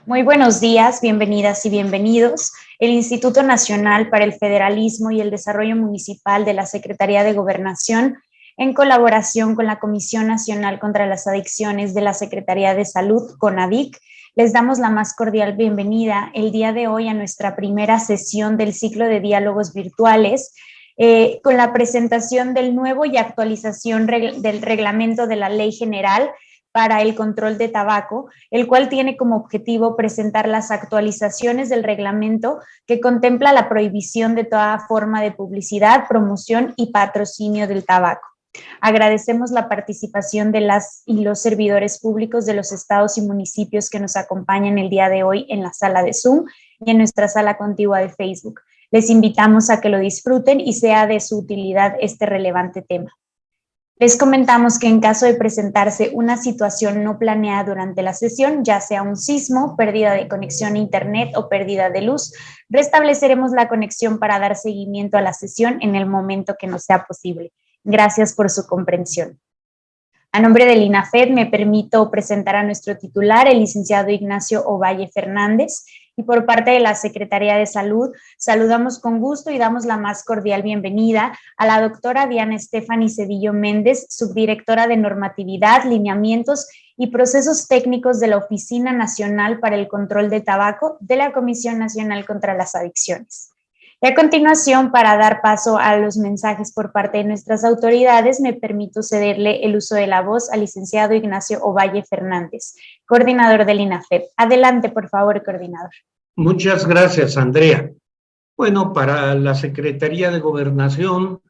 Muy buenos días, bienvenidas y bienvenidos. El Instituto Nacional para el Federalismo y el Desarrollo Municipal de la Secretaría de Gobernación, en colaboración con la Comisión Nacional contra las Adicciones de la Secretaría de Salud, CONADIC, les damos la más cordial bienvenida el día de hoy a nuestra primera sesión del ciclo de diálogos virtuales, con la presentación del nuevo y actualización del reglamento de la Ley General para el control de tabaco, el cual tiene como objetivo presentar las actualizaciones del reglamento que contempla la prohibición de toda forma de publicidad, promoción y patrocinio del tabaco. Agradecemos la participación de las y los servidores públicos de los estados y municipios que nos acompañan el día de hoy en la sala de Zoom y en nuestra sala contigua de Facebook. Les invitamos a que lo disfruten y sea de su utilidad este relevante tema. Les comentamos que en caso de presentarse una situación no planeada durante la sesión, ya sea un sismo, pérdida de conexión a internet o pérdida de luz, restableceremos la conexión para dar seguimiento a la sesión en el momento que nos sea posible. Gracias por su comprensión. A nombre del INAFED me permito presentar a nuestro titular, el licenciado Ignacio Ovalle Fernández, y por parte de la Secretaría de Salud, saludamos con gusto y damos la más cordial bienvenida a la doctora Diana Stephanie Cedillo Méndez, subdirectora de Normatividad, Lineamientos y Procesos Técnicos de la Oficina Nacional para el Control de Tabaco de la Comisión Nacional contra las Adicciones. Y a continuación, para dar paso a los mensajes por parte de nuestras autoridades, me permito cederle el uso de la voz al licenciado Ignacio Ovalle Fernández, coordinador del INAFED. Adelante, por favor, coordinador. Muchas gracias, Andrea. Bueno, para la Secretaría de Gobernación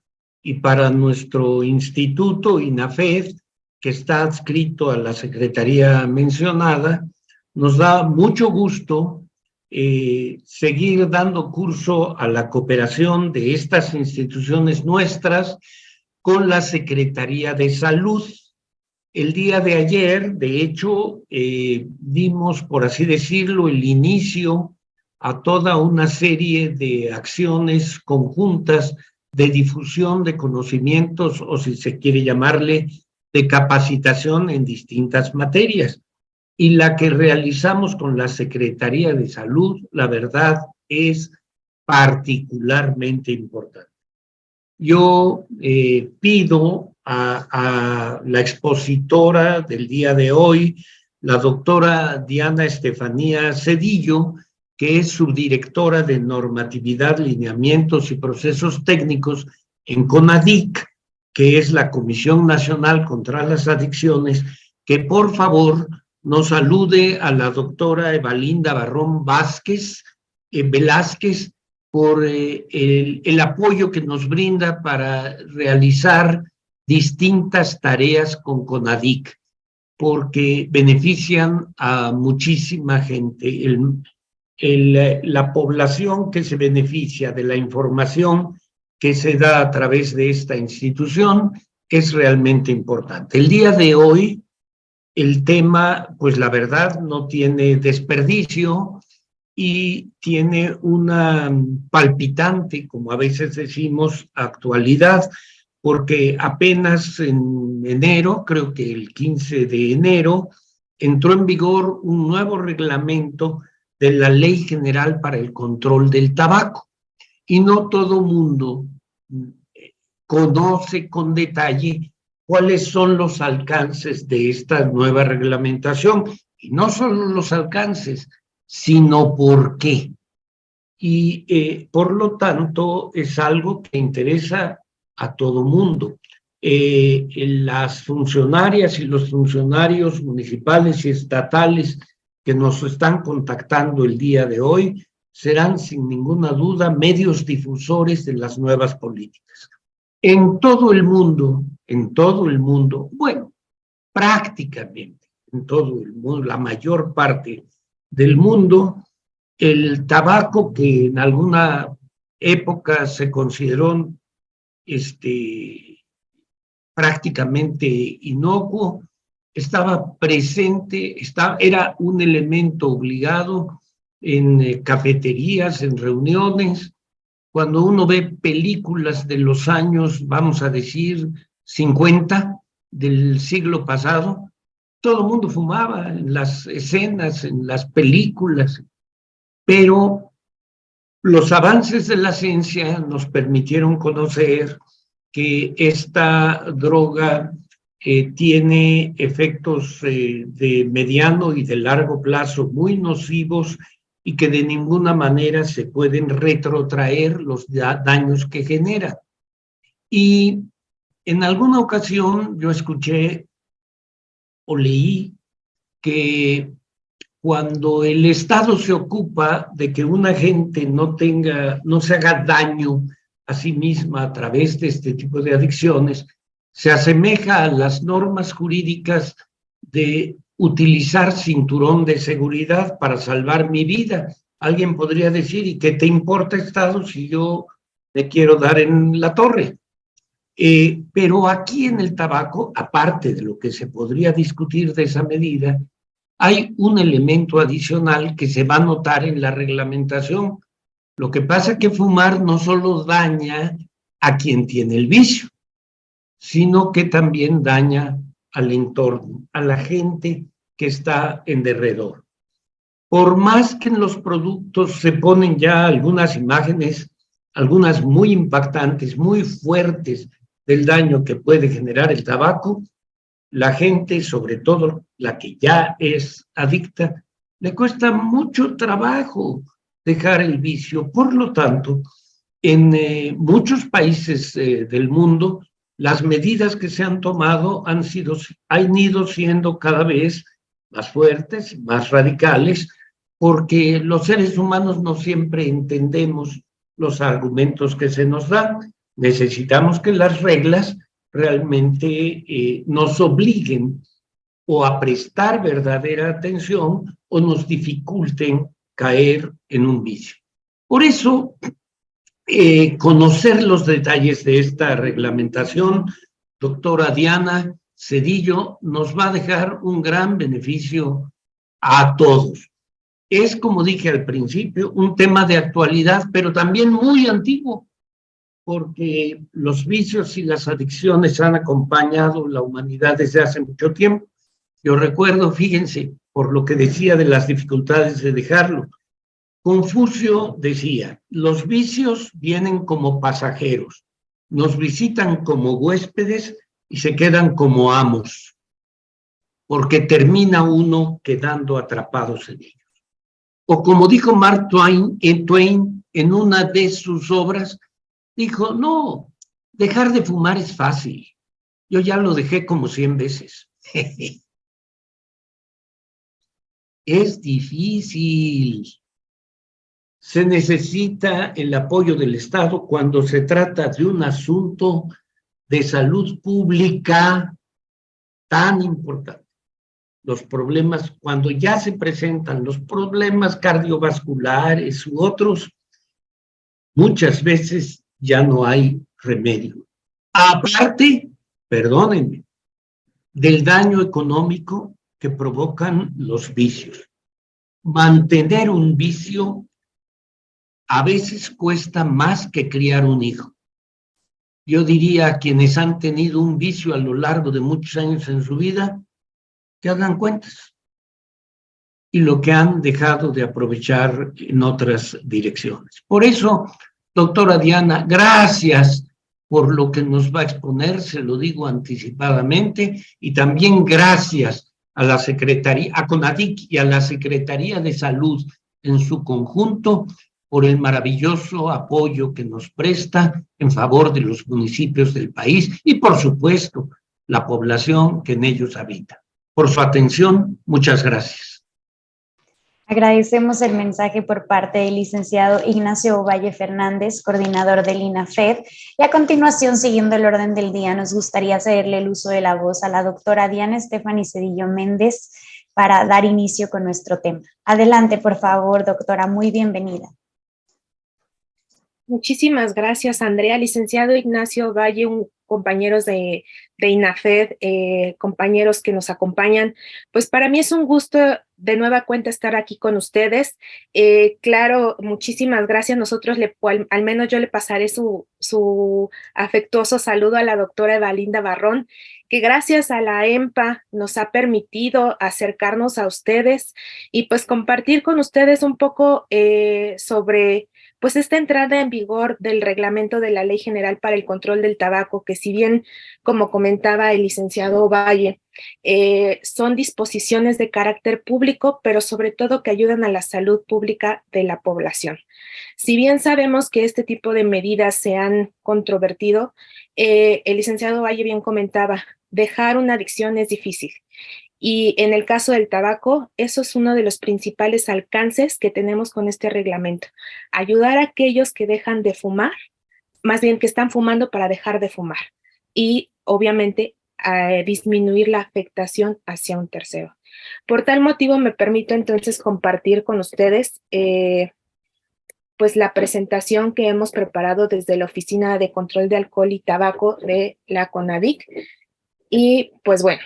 y para nuestro instituto INAFED, que está adscrito a la Secretaría mencionada, nos da mucho gusto seguir dando curso a la cooperación de estas instituciones nuestras con la Secretaría de Salud. El día de ayer, de hecho, dimos, por así decirlo, el inicio a toda una serie de acciones conjuntas de difusión de conocimientos, o si se quiere llamarle, de capacitación en distintas materias. Y la que realizamos con la Secretaría de Salud, la verdad, es particularmente importante. Yo pido a la expositora del día de hoy, la doctora Diana Estefanía Cedillo, que es subdirectora de Normatividad, Lineamientos y Procesos Técnicos en CONADIC, que es la Comisión Nacional contra las Adicciones, que por favor nos salude a la doctora Evalinda Barrón Velázquez por el apoyo que nos brinda para realizar distintas tareas con CONADIC, porque benefician a muchísima gente. La población que se beneficia de la información que se da a través de esta institución es realmente importante. El día de hoy, el tema, pues la verdad, no tiene desperdicio y tiene una palpitante, como a veces decimos, actualidad, porque apenas en enero, creo que el 15 de enero, entró en vigor un nuevo reglamento de la Ley General para el Control del Tabaco. Y no todo mundo conoce con detalle cuáles son los alcances de esta nueva reglamentación. Y no solo los alcances, sino por qué. Y por lo tanto es algo que interesa a todo mundo. Las funcionarias y los funcionarios municipales y estatales que nos están contactando el día de hoy serán sin ninguna duda medios difusores de las nuevas políticas. En todo el mundo, bueno, prácticamente en todo el mundo, la mayor parte del mundo, el tabaco, que en alguna época se consideró prácticamente inocuo, estaba presente, era un elemento obligado en cafeterías, en reuniones. Cuando uno ve películas de los años, vamos a decir, 50 del siglo pasado, todo el mundo fumaba en las escenas, en las películas, pero los avances de la ciencia nos permitieron conocer que esta droga tiene efectos de mediano y de largo plazo muy nocivos y que de ninguna manera se pueden retrotraer los daños que genera. Y en alguna ocasión yo escuché o leí que cuando el Estado se ocupa de que una gente no se haga daño a sí misma a través de este tipo de adicciones, se asemeja a las normas jurídicas de utilizar cinturón de seguridad para salvar mi vida. Alguien podría decir, ¿y qué te importa, Estado, si yo me quiero dar en la torre? Pero aquí en el tabaco, aparte de lo que se podría discutir de esa medida, hay un elemento adicional que se va a notar en la reglamentación. Lo que pasa es que fumar no solo daña a quien tiene el vicio, sino que también daña al entorno, a la gente que está en derredor. Por más que en los productos se ponen ya algunas imágenes, algunas muy impactantes, muy fuertes del daño que puede generar el tabaco, la gente, sobre todo la que ya es adicta, le cuesta mucho trabajo dejar el vicio. Por lo tanto, en muchos países del mundo, las medidas que se han tomado han ido siendo cada vez más fuertes, más radicales, porque los seres humanos no siempre entendemos los argumentos que se nos dan. Necesitamos que las reglas realmente nos obliguen o a prestar verdadera atención o nos dificulten caer en un vicio. Por eso, conocer los detalles de esta reglamentación, doctora Diana Cedillo, nos va a dejar un gran beneficio a todos. Es, como dije al principio, un tema de actualidad, pero también muy antiguo, porque los vicios y las adicciones han acompañado la humanidad desde hace mucho tiempo. Yo recuerdo, fíjense, por lo que decía de las dificultades de dejarlo, Confucio decía, los vicios vienen como pasajeros, nos visitan como huéspedes y se quedan como amos, porque termina uno quedando atrapados en ellos. O como dijo Mark Twain en una de sus obras, dijo, no, dejar de fumar es fácil, yo ya lo dejé como 100 veces. Es difícil. Se necesita el apoyo del Estado cuando se trata de un asunto de salud pública tan importante. Los problemas, cuando ya se presentan los problemas cardiovasculares u otros, muchas veces ya no hay remedio. Aparte, perdónenme, del daño económico que provocan los vicios. Mantener un vicio a veces cuesta más que criar un hijo. Yo diría a quienes han tenido un vicio a lo largo de muchos años en su vida, que hagan cuentas y lo que han dejado de aprovechar en otras direcciones. Por eso, doctora Diana, gracias por lo que nos va a exponer, se lo digo anticipadamente, y también gracias a la Secretaría, a CONADIC y a la Secretaría de Salud en su conjunto por el maravilloso apoyo que nos presta en favor de los municipios del país y, por supuesto, la población que en ellos habita. Por su atención, muchas gracias. Agradecemos el mensaje por parte del licenciado Ignacio Ovalle Fernández, coordinador del INAFED. Y a continuación, siguiendo el orden del día, nos gustaría cederle el uso de la voz a la doctora Diana Stephanie Cedillo Méndez para dar inicio con nuestro tema. Adelante, por favor, doctora, muy bienvenida. Muchísimas gracias, Andrea. Licenciado Ignacio Valle, compañeros de INAFED, compañeros que nos acompañan. Pues para mí es un gusto de nueva cuenta estar aquí con ustedes. Claro, muchísimas gracias. Nosotros, al menos yo le pasaré su afectuoso saludo a la doctora Evalinda Barrón, que gracias a la EMPA nos ha permitido acercarnos a ustedes y pues compartir con ustedes un poco sobre pues esta entrada en vigor del reglamento de la Ley General para el Control del Tabaco, que si bien, como comentaba el licenciado Valle, son disposiciones de carácter público, pero sobre todo que ayudan a la salud pública de la población. Si bien sabemos que este tipo de medidas se han controvertido, el licenciado Valle bien comentaba, dejar una adicción es difícil. Y en el caso del tabaco, eso es uno de los principales alcances que tenemos con este reglamento. Ayudar a aquellos que dejan de fumar, más bien que están fumando para dejar de fumar. Y obviamente disminuir la afectación hacia un tercero. Por tal motivo me permito entonces compartir con ustedes pues la presentación que hemos preparado desde la Oficina de Control de Alcohol y Tabaco de la CONADIC. Y pues bueno,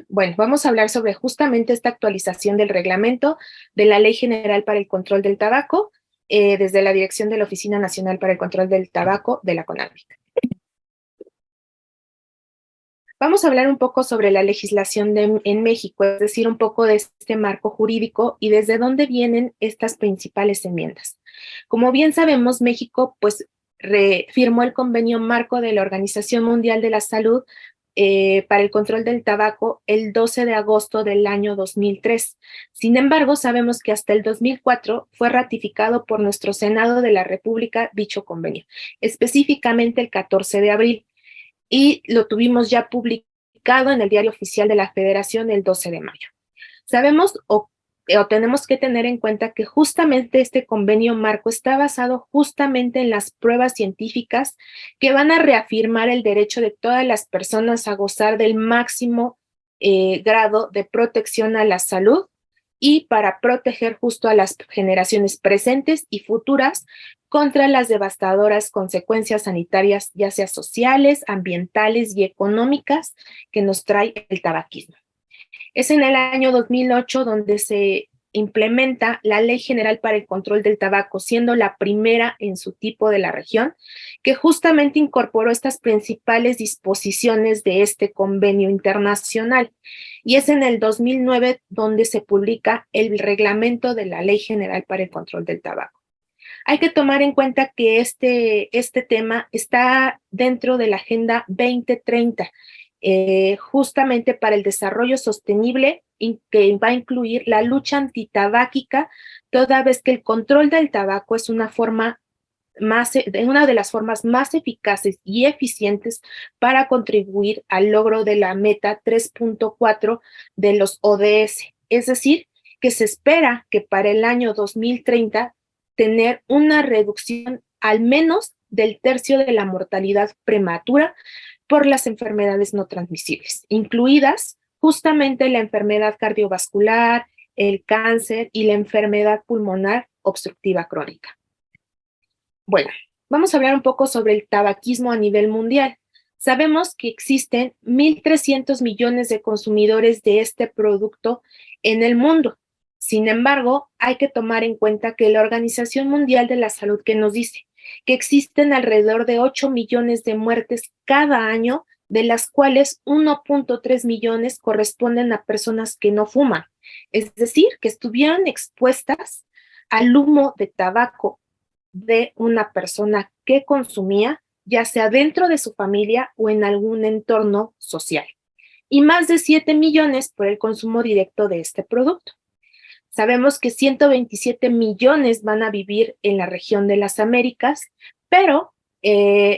vamos a hablar sobre justamente esta actualización del reglamento de la Ley General para el Control del Tabaco desde la dirección de la Oficina Nacional para el Control del Tabaco de la CONADIC. Vamos a hablar un poco sobre la legislación en México, es decir, un poco de este marco jurídico y desde dónde vienen estas principales enmiendas. Como bien sabemos, México pues firmó el convenio marco de la Organización Mundial de la Salud para el control del tabaco el 12 de agosto del año 2003. Sin embargo, sabemos que hasta el 2004 fue ratificado por nuestro Senado de la República dicho convenio, específicamente el 14 de abril. Y lo tuvimos ya publicado en el Diario Oficial de la Federación el 12 de mayo. Sabemos o tenemos que tener en cuenta que justamente este convenio marco está basado justamente en las pruebas científicas que van a reafirmar el derecho de todas las personas a gozar del máximo grado de protección a la salud y para proteger justo a las generaciones presentes y futuras contra las devastadoras consecuencias sanitarias, ya sea sociales, ambientales y económicas que nos trae el tabaquismo. Es en el año 2008 donde se implementa la Ley General para el Control del Tabaco, siendo la primera en su tipo de la región, que justamente incorporó estas principales disposiciones de este convenio internacional. Y es en el 2009 donde se publica el reglamento de la Ley General para el Control del Tabaco. Hay que tomar en cuenta que este tema está dentro de la Agenda 2030, justamente para el desarrollo sostenible, que va a incluir la lucha antitabáquica, toda vez que el control del tabaco es una de las formas más eficaces y eficientes para contribuir al logro de la meta 3.4 de los ODS. Es decir, que se espera que para el año 2030 tener una reducción al menos del tercio de la mortalidad prematura por las enfermedades no transmisibles, incluidas justamente la enfermedad cardiovascular, el cáncer y la enfermedad pulmonar obstructiva crónica. Bueno, vamos a hablar un poco sobre el tabaquismo a nivel mundial. Sabemos que existen 1.300 millones de consumidores de este producto en el mundo. Sin embargo, hay que tomar en cuenta que la Organización Mundial de la Salud que nos dice que existen alrededor de 8 millones de muertes cada año, de las cuales 1.3 millones corresponden a personas que no fuman, es decir, que estuvieron expuestas al humo de tabaco de una persona que consumía, ya sea dentro de su familia o en algún entorno social, y más de 7 millones por el consumo directo de este producto. Sabemos que 127 millones van a vivir en la región de las Américas, pero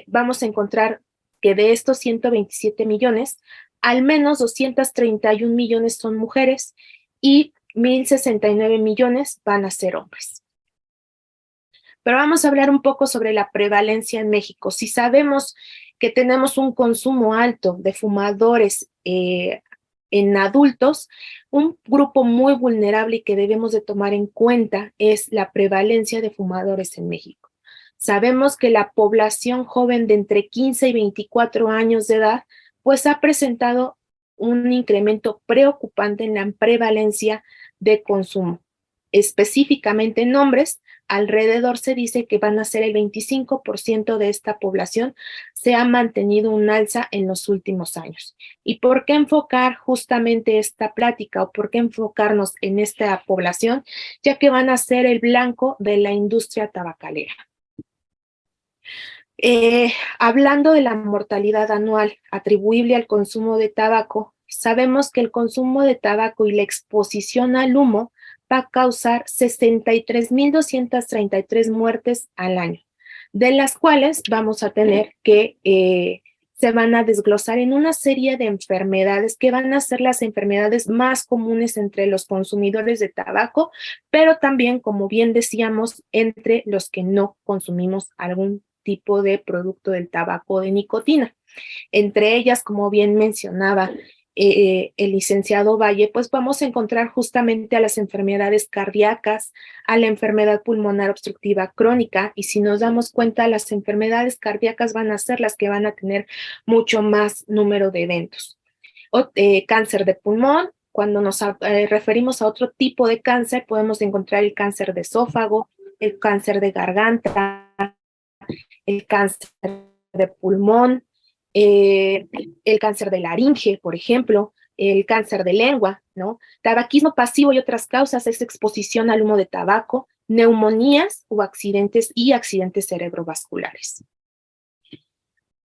vamos a encontrar que de estos 127 millones, al menos 231 millones son mujeres y 1.069 millones van a ser hombres. Pero vamos a hablar un poco sobre la prevalencia en México. Si sabemos que tenemos un consumo alto de fumadores en adultos, un grupo muy vulnerable y que debemos de tomar en cuenta es la prevalencia de fumadores en México. Sabemos que la población joven de entre 15 y 24 años de edad pues ha presentado un incremento preocupante en la prevalencia de consumo. Específicamente en hombres, alrededor se dice que van a ser el 25% de esta población, se ha mantenido un alza en los últimos años. ¿Y por qué enfocar justamente esta plática o por qué enfocarnos en esta población? Ya que van a ser el blanco de la industria tabacalera. Hablando de la mortalidad anual atribuible al consumo de tabaco, sabemos que el consumo de tabaco y la exposición al humo va a causar 63,233 muertes al año, de las cuales vamos a tener que se van a desglosar en una serie de enfermedades que van a ser las enfermedades más comunes entre los consumidores de tabaco, pero también, como bien decíamos, entre los que no consumimos algún tipo de producto del tabaco de nicotina. Entre ellas, como bien mencionaba el licenciado Valle, pues vamos a encontrar justamente a las enfermedades cardíacas, a la enfermedad pulmonar obstructiva crónica, y si nos damos cuenta, las enfermedades cardíacas van a ser las que van a tener mucho más número de eventos. Cáncer de pulmón, cuando nos referimos a otro tipo de cáncer, podemos encontrar el cáncer de esófago, el cáncer de garganta, el cáncer de pulmón, el cáncer de laringe, por ejemplo, el cáncer de lengua, ¿no? Tabaquismo pasivo y otras causas es exposición al humo de tabaco, neumonías o accidentes cerebrovasculares.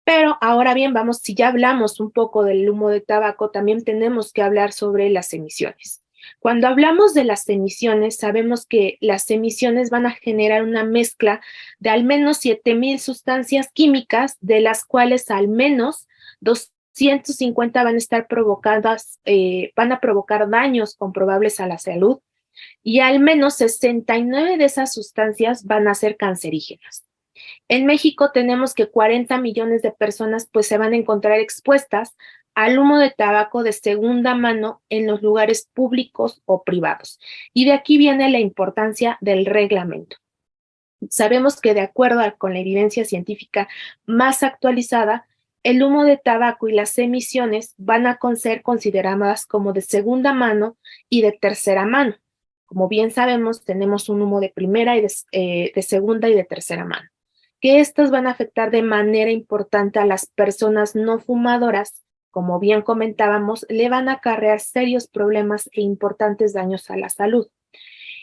Pero ahora bien, vamos, si ya hablamos un poco del humo de tabaco, también tenemos que hablar sobre las emisiones. Cuando hablamos de las emisiones, sabemos que las emisiones van a generar una mezcla de al menos 7,000 sustancias químicas, de las cuales al menos 250 van a estar provocadas, van a provocar daños comprobables a la salud, y al menos 69 de esas sustancias van a ser cancerígenas. En México tenemos que 40 millones de personas pues se van a encontrar expuestas al humo de tabaco de segunda mano en los lugares públicos o privados. Y de aquí viene la importancia del reglamento. Sabemos que de acuerdo con la evidencia científica más actualizada, el humo de tabaco y las emisiones van a ser consideradas como de segunda mano y de tercera mano. Como bien sabemos, tenemos un humo de primera y de segunda y de tercera mano, que estas van a afectar de manera importante a las personas no fumadoras. Como bien comentábamos, le van a acarrear serios problemas e importantes daños a la salud.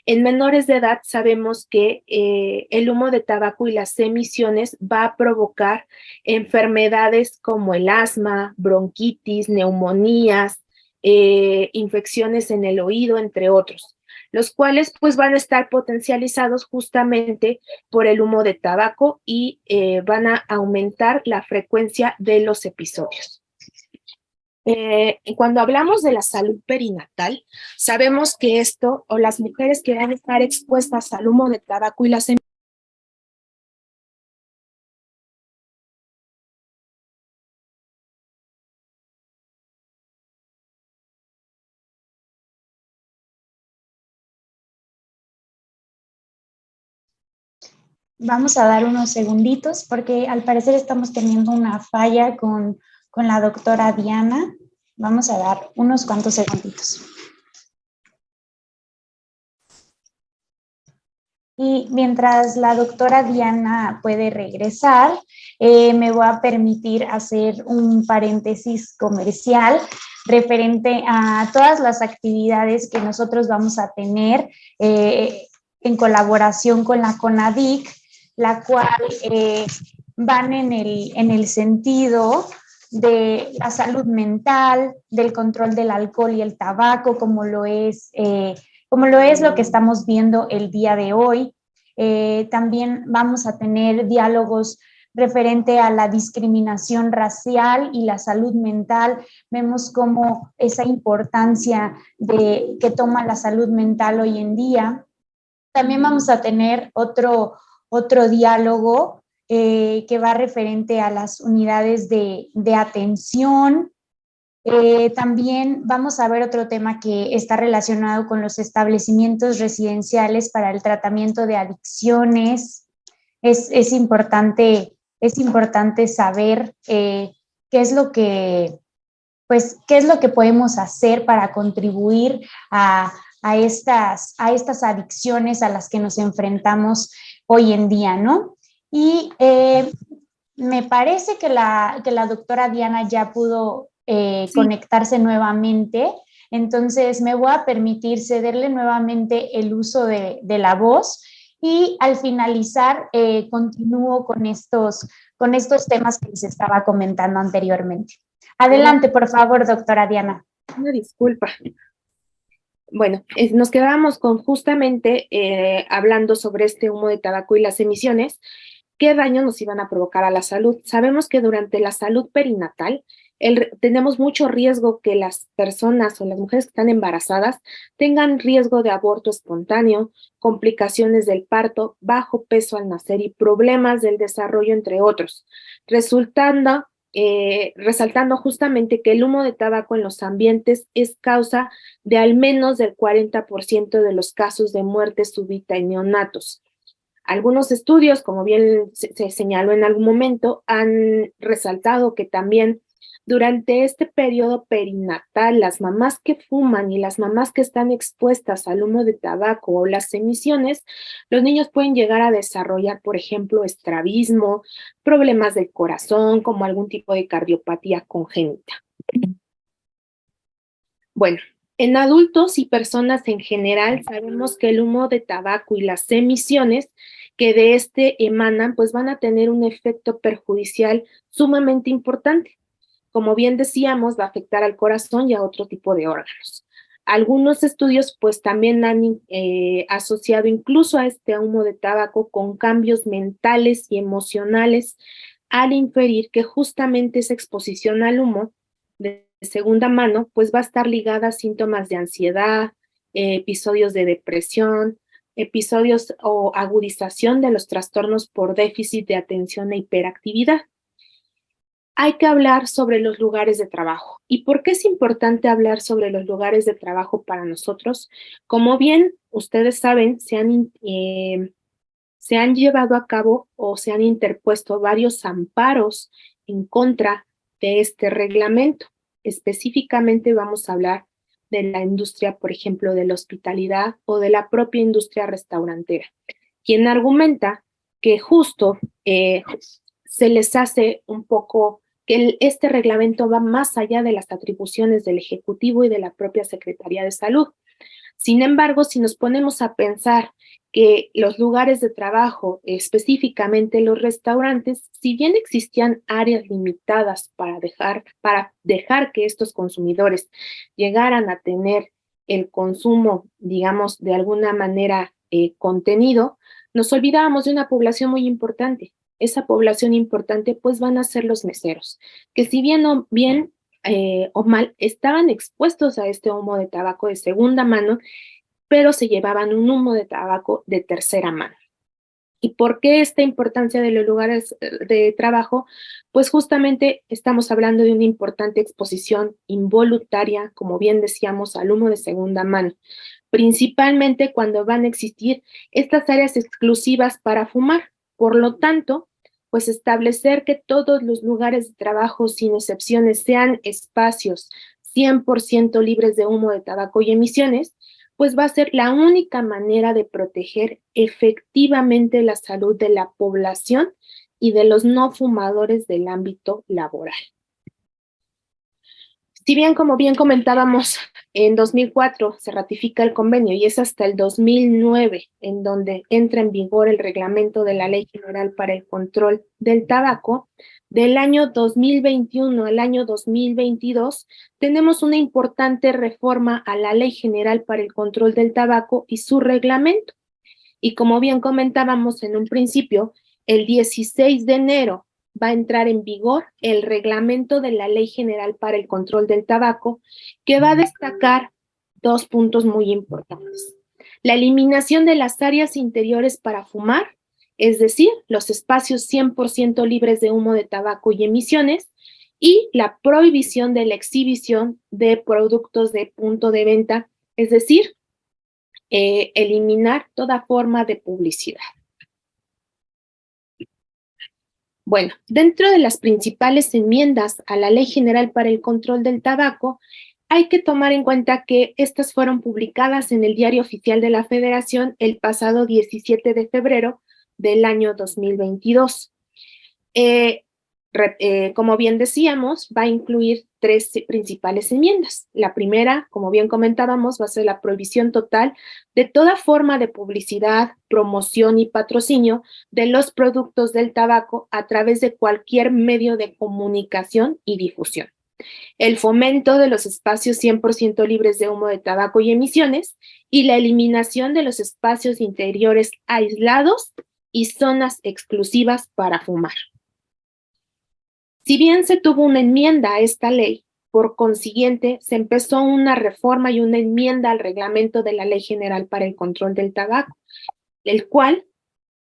En menores de edad sabemos que el humo de tabaco y las emisiones va a provocar enfermedades como el asma, bronquitis, neumonías, infecciones en el oído, entre otros, los cuales pues van a estar potencializados justamente por el humo de tabaco y van a aumentar la frecuencia de los episodios. Cuando hablamos de la salud perinatal, sabemos que esto, o las mujeres que van a estar expuestas al humo de tabaco y las Vamos a dar unos segunditos porque al parecer estamos teniendo una falla con la doctora Diana. Vamos a dar unos cuantos segunditos. Y mientras la doctora Diana puede regresar, me voy a permitir hacer un paréntesis comercial referente a todas las actividades que nosotros vamos a tener en colaboración con la CONADIC, la cual van en el sentido de la salud mental, del control del alcohol y el tabaco, como lo es lo que estamos viendo el día de hoy. También vamos a tener diálogos referente a la discriminación racial y la salud mental. Vemos cómo esa importancia que toma la salud mental hoy en día. También vamos a tener otro diálogo que va referente a las unidades de atención. También vamos a ver otro tema que está relacionado con los establecimientos residenciales para el tratamiento de adicciones. Es importante saber qué es lo que pues, qué es lo que podemos hacer para contribuir a estas adicciones a las que nos enfrentamos hoy en día, ¿no? Y me parece que la doctora Diana ya pudo Sí, conectarse nuevamente, entonces me voy a permitir cederle nuevamente el uso de la voz y al finalizar continúo con estos temas que les estaba comentando anteriormente. una, Adelante, por favor, doctora Diana. una disculpa. Bueno, nos quedábamos con justamente hablando sobre este humo de tabaco y las emisiones, qué daño nos iban a provocar a la salud. Sabemos que durante la salud perinatal tenemos mucho riesgo que las personas o las mujeres que están embarazadas tengan riesgo de aborto espontáneo, complicaciones del parto, bajo peso al nacer y problemas del desarrollo, entre otros, resaltando justamente que el humo de tabaco en los ambientes es causa de al menos del 40% de los casos de muerte súbita en neonatos. Algunos estudios, como bien se señaló en algún momento, han resaltado que también durante este periodo perinatal, las mamás que fuman y las mamás que están expuestas al humo de tabaco o las emisiones, los niños pueden llegar a desarrollar, por ejemplo, estrabismo, problemas del corazón, como algún tipo de cardiopatía congénita. Bueno, en adultos y personas en general sabemos que el humo de tabaco y las emisiones que de este emanan pues van a tener un efecto perjudicial sumamente importante. Como bien decíamos, va a afectar al corazón y a otro tipo de órganos. Algunos estudios pues también han asociado incluso a este humo de tabaco con cambios mentales y emocionales al inferir que justamente esa exposición al humo de segunda mano pues va a estar ligada a síntomas de ansiedad, episodios de depresión, episodios o agudización de los trastornos por déficit de atención e hiperactividad. Hay que hablar sobre los lugares de trabajo. ¿Y por qué es importante hablar sobre los lugares de trabajo para nosotros? Como bien ustedes saben, se han llevado a cabo o se han interpuesto varios amparos en contra de este reglamento. Específicamente vamos a hablar de la industria, por ejemplo, de la hospitalidad o de la propia industria restaurantera, quien argumenta que justo se les hace un poco que este reglamento va más allá de las atribuciones del Ejecutivo y de la propia Secretaría de Salud. Sin embargo, si nos ponemos a pensar que los lugares de trabajo, específicamente los restaurantes, si bien existían áreas limitadas para dejar que estos consumidores llegaran a tener el consumo, digamos, de alguna manera contenido, nos olvidábamos de una población muy importante. Esa población importante, pues van a ser los meseros, que si bien o mal estaban expuestos a este humo de tabaco de segunda mano, pero se llevaban un humo de tabaco de tercera mano. ¿Y por qué esta importancia de los lugares de trabajo? Pues justamente estamos hablando de una importante exposición involuntaria, como bien decíamos, al humo de segunda mano, principalmente cuando van a existir estas áreas exclusivas para fumar. Por lo tanto, pues establecer que todos los lugares de trabajo, sin excepciones, sean espacios 100% libres de humo de tabaco y emisiones, pues va a ser la única manera de proteger efectivamente la salud de la población y de los no fumadores del ámbito laboral. Si bien, como bien comentábamos, en 2004 se ratifica el convenio y es hasta el 2009 en donde entra en vigor el reglamento de la Ley General para el Control del Tabaco, del año 2021 al año 2022 tenemos una importante reforma a la Ley General para el Control del Tabaco y su reglamento. Y como bien comentábamos en un principio, el 16 de enero va a entrar en vigor el reglamento de la Ley General para el Control del Tabaco, que va a destacar dos puntos muy importantes. La eliminación de las áreas interiores para fumar, es decir, los espacios 100% libres de humo de tabaco y emisiones, y la prohibición de la exhibición de productos de punto de venta, es decir, eliminar toda forma de publicidad. Bueno, dentro de las principales enmiendas a la Ley General para el Control del Tabaco, hay que tomar en cuenta que estas fueron publicadas en el Diario Oficial de la Federación el pasado 17 de febrero del año 2022. Como bien decíamos, va a incluir 3 principales enmiendas. La primera, como bien comentábamos, va a ser la prohibición total de toda forma de publicidad, promoción y patrocinio de los productos del tabaco a través de cualquier medio de comunicación y difusión. El fomento de los espacios 100% libres de humo de tabaco y emisiones y la eliminación de los espacios interiores aislados y zonas exclusivas para fumar. Si bien se tuvo una enmienda a esta ley, por consiguiente, se empezó una reforma y una enmienda al reglamento de la Ley General para el Control del Tabaco, el cual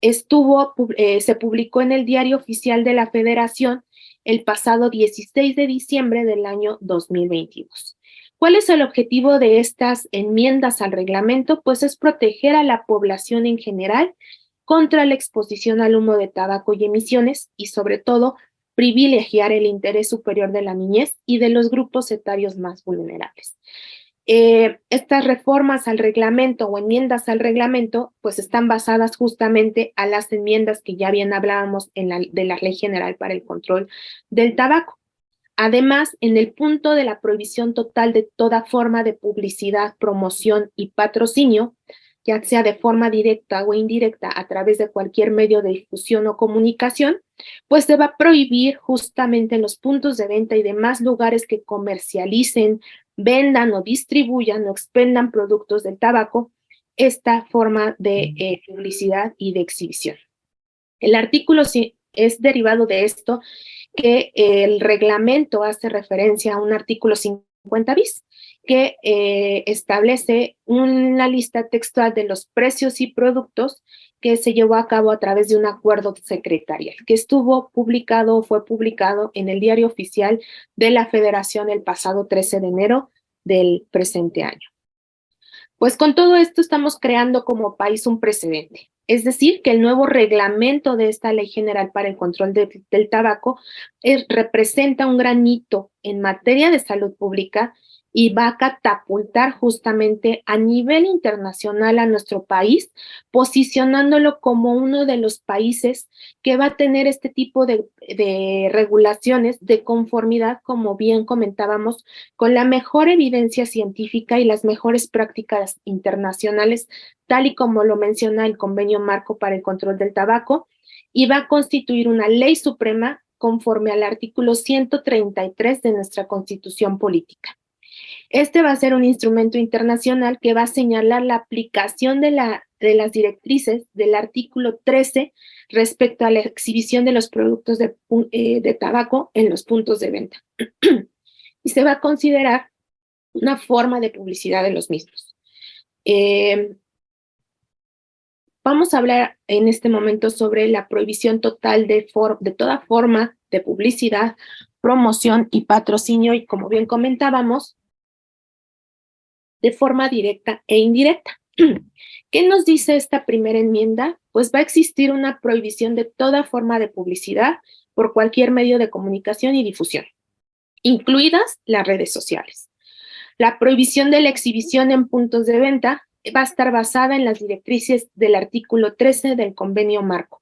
se publicó en el Diario Oficial de la Federación el pasado 16 de diciembre del año 2022. ¿Cuál es el objetivo de estas enmiendas al reglamento? Pues es proteger a la población en general contra la exposición al humo de tabaco y emisiones y sobre todo privilegiar el interés superior de la niñez y de los grupos etarios más vulnerables. Estas reformas al reglamento o enmiendas al reglamento pues están basadas justamente a las enmiendas que ya bien hablábamos de la Ley General para el Control del Tabaco. Además, en el punto de la prohibición total de toda forma de publicidad, promoción y patrocinio, ya sea de forma directa o indirecta a través de cualquier medio de difusión o comunicación, pues se va a prohibir justamente en los puntos de venta y demás lugares que comercialicen, vendan o distribuyan o expendan productos del tabaco, esta forma de publicidad y de exhibición. El artículo es derivado de esto que el reglamento hace referencia a un artículo 50 bis, que establece una lista textual de los precios y productos que se llevó a cabo a través de un acuerdo secretarial, que fue publicado en el Diario Oficial de la Federación el pasado 13 de enero del presente año. Pues con todo esto estamos creando como país un precedente. Es decir, que el nuevo reglamento de esta Ley General para el Control del Tabaco representa un gran hito en materia de salud pública y va a catapultar justamente a nivel internacional a nuestro país, posicionándolo como uno de los países que va a tener este tipo de regulaciones de conformidad, como bien comentábamos, con la mejor evidencia científica y las mejores prácticas internacionales, tal y como lo menciona el Convenio Marco para el Control del Tabaco, y va a constituir una ley suprema conforme al artículo 133 de nuestra Constitución Política. Este va a ser un instrumento internacional que va a señalar la aplicación de las directrices del artículo 13 respecto a la exhibición de los productos de tabaco en los puntos de venta. Y se va a considerar una forma de publicidad de los mismos. Vamos a hablar en este momento sobre la prohibición total de toda forma de publicidad, promoción y patrocinio, y como bien comentábamos, de forma directa e indirecta. ¿Qué nos dice esta primera enmienda? Pues va a existir una prohibición de toda forma de publicidad por cualquier medio de comunicación y difusión, incluidas las redes sociales. La prohibición de la exhibición en puntos de venta va a estar basada en las directrices del artículo 13 del Convenio Marco.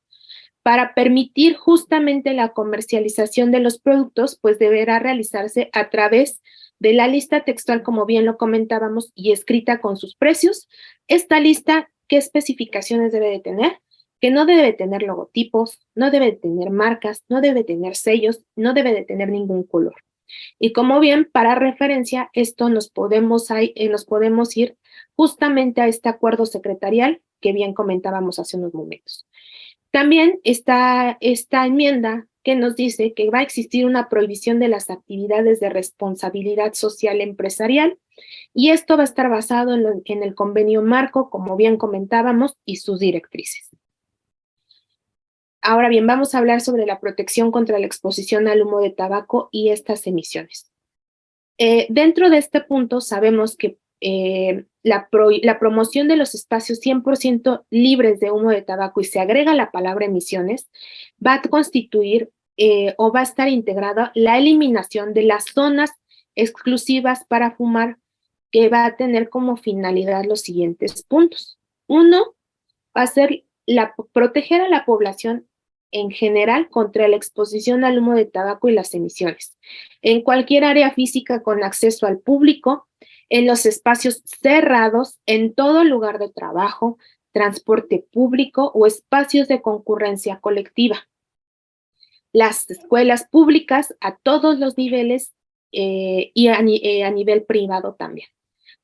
Para permitir justamente la comercialización de los productos, pues deberá realizarse a través de la lista textual, como bien lo comentábamos, y escrita con sus precios. Esta lista, ¿qué especificaciones debe de tener? Que no debe de tener logotipos, no debe de tener marcas, no debe de tener sellos, no debe de tener ningún color. Y como bien, para referencia, esto nos podemos ir justamente a este acuerdo secretarial que bien comentábamos hace unos momentos. También está esta enmienda que nos dice que va a existir una prohibición de las actividades de responsabilidad social empresarial, y esto va a estar basado en el Convenio Marco, como bien comentábamos, y sus directrices. Ahora bien, vamos a hablar sobre la protección contra la exposición al humo de tabaco y estas emisiones. Dentro de este punto sabemos que la promoción de los espacios 100% libres de humo de tabaco y se agrega la palabra emisiones, va a constituir o va a estar integrada la eliminación de las zonas exclusivas para fumar, que va a tener como finalidad los siguientes puntos. Uno, va a ser proteger a la población en general contra la exposición al humo de tabaco y las emisiones, en cualquier área física con acceso al público, en los espacios cerrados, en todo lugar de trabajo, transporte público o espacios de concurrencia colectiva. Las escuelas públicas a todos los niveles y a nivel privado también.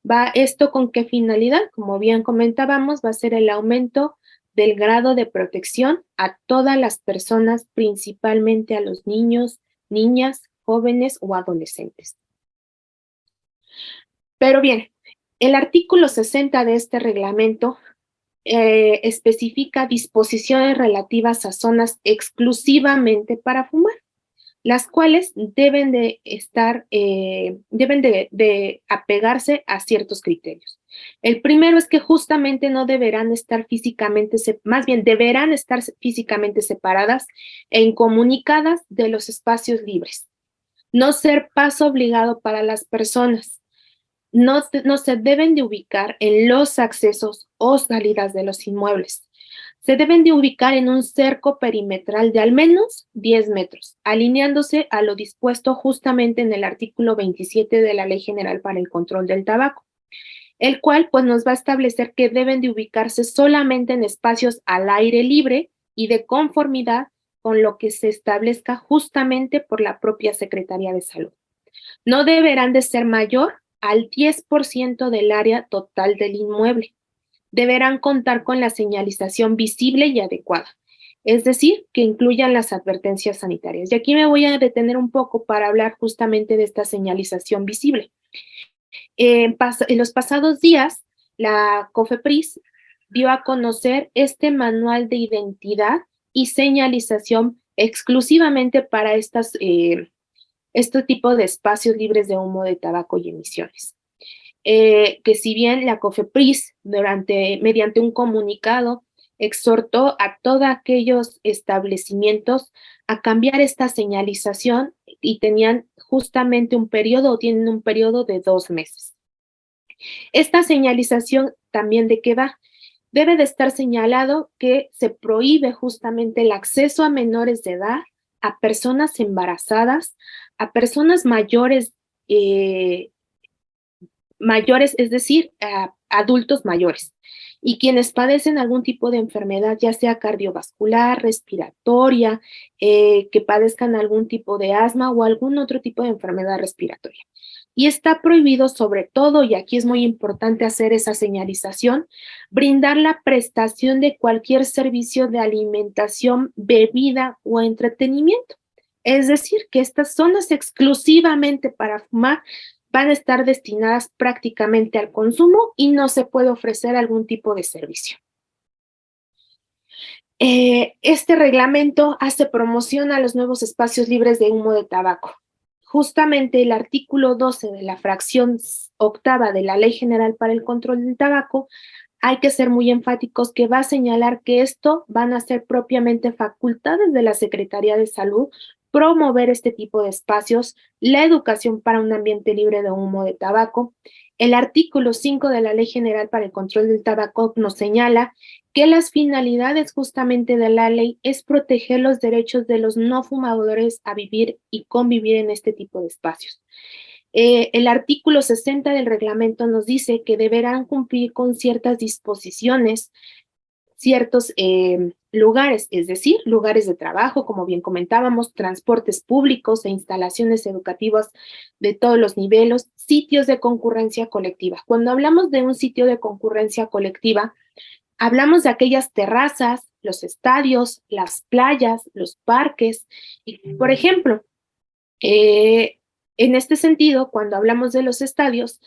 ¿Va esto con qué finalidad? Como bien comentábamos, va a ser el aumento del grado de protección a todas las personas, principalmente a los niños, niñas, jóvenes o adolescentes. Pero bien, el artículo 60 de este reglamento especifica disposiciones relativas a zonas exclusivamente para fumar, las cuales deben de apegarse a ciertos criterios. El primero es que justamente no deberán estar físicamente, más bien deberán estar físicamente separadas e incomunicadas de los espacios libres. No ser paso obligado para las personas. No se deben de ubicar en los accesos o salidas de los inmuebles. Se deben de ubicar en un cerco perimetral de al menos 10 metros, alineándose a lo dispuesto justamente en el artículo 27 de la Ley General para el Control del Tabaco, el cual pues nos va a establecer que deben de ubicarse solamente en espacios al aire libre y de conformidad con lo que se establezca justamente por la propia Secretaría de Salud. No deberán de ser mayor al 10% del área total del inmueble. Deberán contar con la señalización visible y adecuada, es decir, que incluyan las advertencias sanitarias. Y aquí me voy a detener un poco para hablar justamente de esta señalización visible. En los pasados días, la COFEPRIS dio a conocer este manual de identidad y señalización exclusivamente para este tipo de espacios libres de humo de tabaco y emisiones. Que si bien la COFEPRIS, mediante un comunicado, exhortó a todos aquellos establecimientos a cambiar esta señalización y tenían justamente tienen un periodo de 2 meses. Esta señalización también ¿de qué va? Debe de estar señalado que se prohíbe justamente el acceso a menores de edad, a personas embarazadas, a personas mayores, es decir, a adultos mayores, y quienes padecen algún tipo de enfermedad, ya sea cardiovascular, respiratoria, que padezcan algún tipo de asma o algún otro tipo de enfermedad respiratoria. Y está prohibido sobre todo, y aquí es muy importante hacer esa señalización, brindar la prestación de cualquier servicio de alimentación, bebida o entretenimiento. Es decir, que estas zonas exclusivamente para fumar van a estar destinadas prácticamente al consumo y no se puede ofrecer algún tipo de servicio. Este reglamento hace promoción a los nuevos espacios libres de humo de tabaco. Justamente el artículo 12 de la fracción octava de la Ley General para el Control del Tabaco, hay que ser muy enfáticos que va a señalar que esto van a ser propiamente facultades de la Secretaría de Salud, promover este tipo de espacios, la educación para un ambiente libre de humo de tabaco. El artículo 5 de la Ley General para el Control del Tabaco nos señala que las finalidades justamente de la ley es proteger los derechos de los no fumadores a vivir y convivir en este tipo de espacios. El artículo 60 del reglamento nos dice que deberán cumplir con ciertas disposiciones, ciertos lugares, es decir, lugares de trabajo, como bien comentábamos, transportes públicos e instalaciones educativas de todos los niveles, sitios de concurrencia colectiva. Cuando hablamos de un sitio de concurrencia colectiva, hablamos de aquellas terrazas, los estadios, las playas, los parques. Y, por ejemplo, en este sentido, cuando hablamos de los estadios,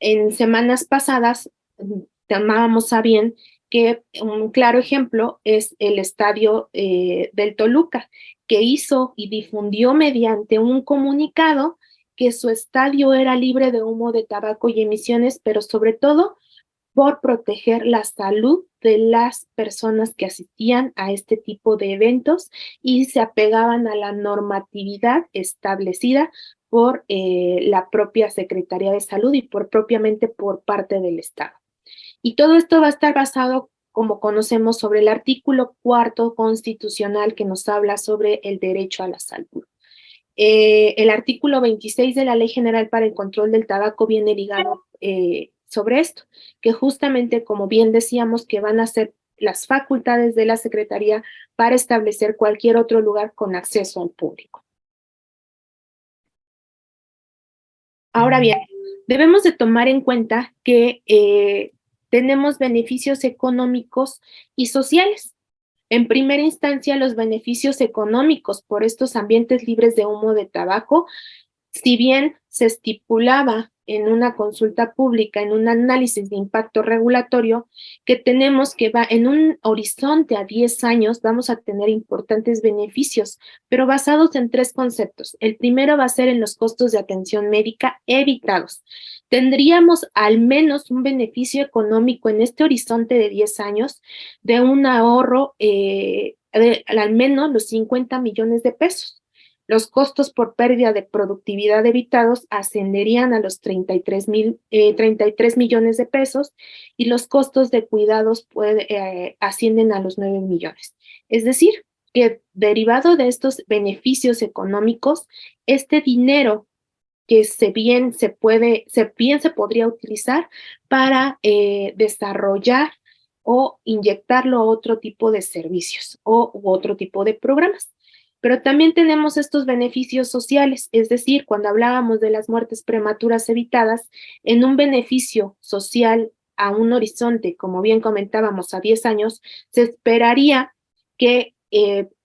en semanas pasadas tomábamos a bien que un claro ejemplo es el estadio del Toluca, que hizo y difundió mediante un comunicado que su estadio era libre de humo de tabaco y emisiones, pero sobre todo por proteger la salud de las personas que asistían a este tipo de eventos y se apegaban a la normatividad establecida por la propia Secretaría de Salud y propiamente por parte del Estado. Y todo esto va a estar basado, como conocemos, sobre el artículo 4 constitucional que nos habla sobre el derecho a la salud. El artículo 26 de la Ley General para el Control del Tabaco viene ligado sobre esto, que justamente, como bien decíamos, que van a ser las facultades de la Secretaría para establecer cualquier otro lugar con acceso al público. Ahora bien, debemos de tomar en cuenta que tenemos beneficios económicos y sociales. En primera instancia, los beneficios económicos por estos ambientes libres de humo de tabaco, si bien se estipulaba en una consulta pública, en un análisis de impacto regulatorio, que tenemos que va en un horizonte a 10 años, vamos a tener importantes beneficios, pero basados en 3 conceptos. El primero va a ser en los costos de atención médica evitados. Tendríamos al menos un beneficio económico en este horizonte de 10 años de un ahorro de al menos los 50 millones de pesos. Los costos por pérdida de productividad evitados ascenderían a los 33 millones de pesos y los costos de cuidados ascienden a los 9 millones. Es decir, que derivado de estos beneficios económicos, este dinero que bien se podría utilizar para desarrollar o inyectarlo a otro tipo de servicios u otro tipo de programas. Pero también tenemos estos beneficios sociales, es decir, cuando hablábamos de las muertes prematuras evitadas, en un beneficio social a un horizonte, como bien comentábamos, a 10 años, se esperaría que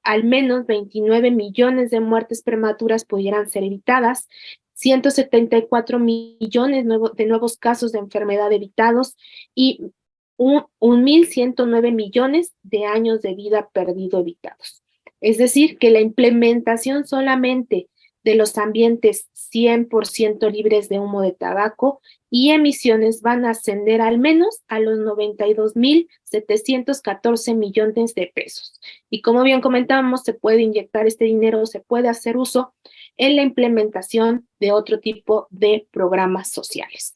al menos 29 millones de muertes prematuras pudieran ser evitadas, 174 millones de nuevos casos de enfermedad evitados y 1.109 millones de años de vida perdido evitados. Es decir, que la implementación solamente de los ambientes 100% libres de humo de tabaco y emisiones van a ascender al menos a los 92.714 millones de pesos. Y como bien comentábamos, se puede inyectar este dinero, se puede hacer uso en la implementación de otro tipo de programas sociales.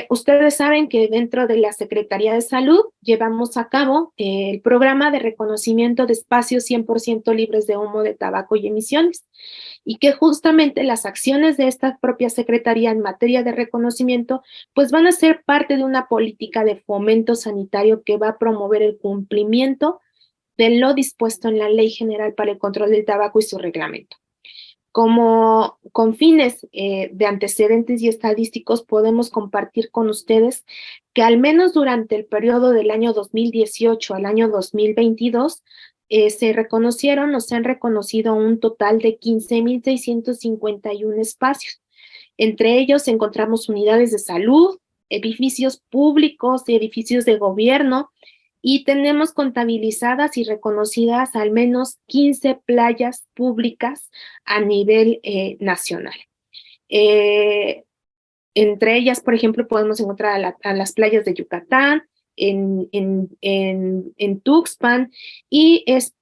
Ustedes saben que dentro de la Secretaría de Salud llevamos a cabo el programa de reconocimiento de espacios 100% libres de humo de tabaco y emisiones, y que justamente las acciones de esta propia Secretaría en materia de reconocimiento pues van a ser parte de una política de fomento sanitario que va a promover el cumplimiento de lo dispuesto en la Ley General para el Control del Tabaco y su reglamento. Como con fines de antecedentes y estadísticos, podemos compartir con ustedes que al menos durante el periodo del año 2018 al año 2022, se reconocieron o se han reconocido un total de 15.651 espacios. Entre ellos encontramos unidades de salud, edificios públicos y edificios de gobierno, y tenemos contabilizadas y reconocidas al menos 15 playas públicas a nivel nacional. Entre ellas, por ejemplo, podemos encontrar a las playas de Yucatán, en Tuxpan, y es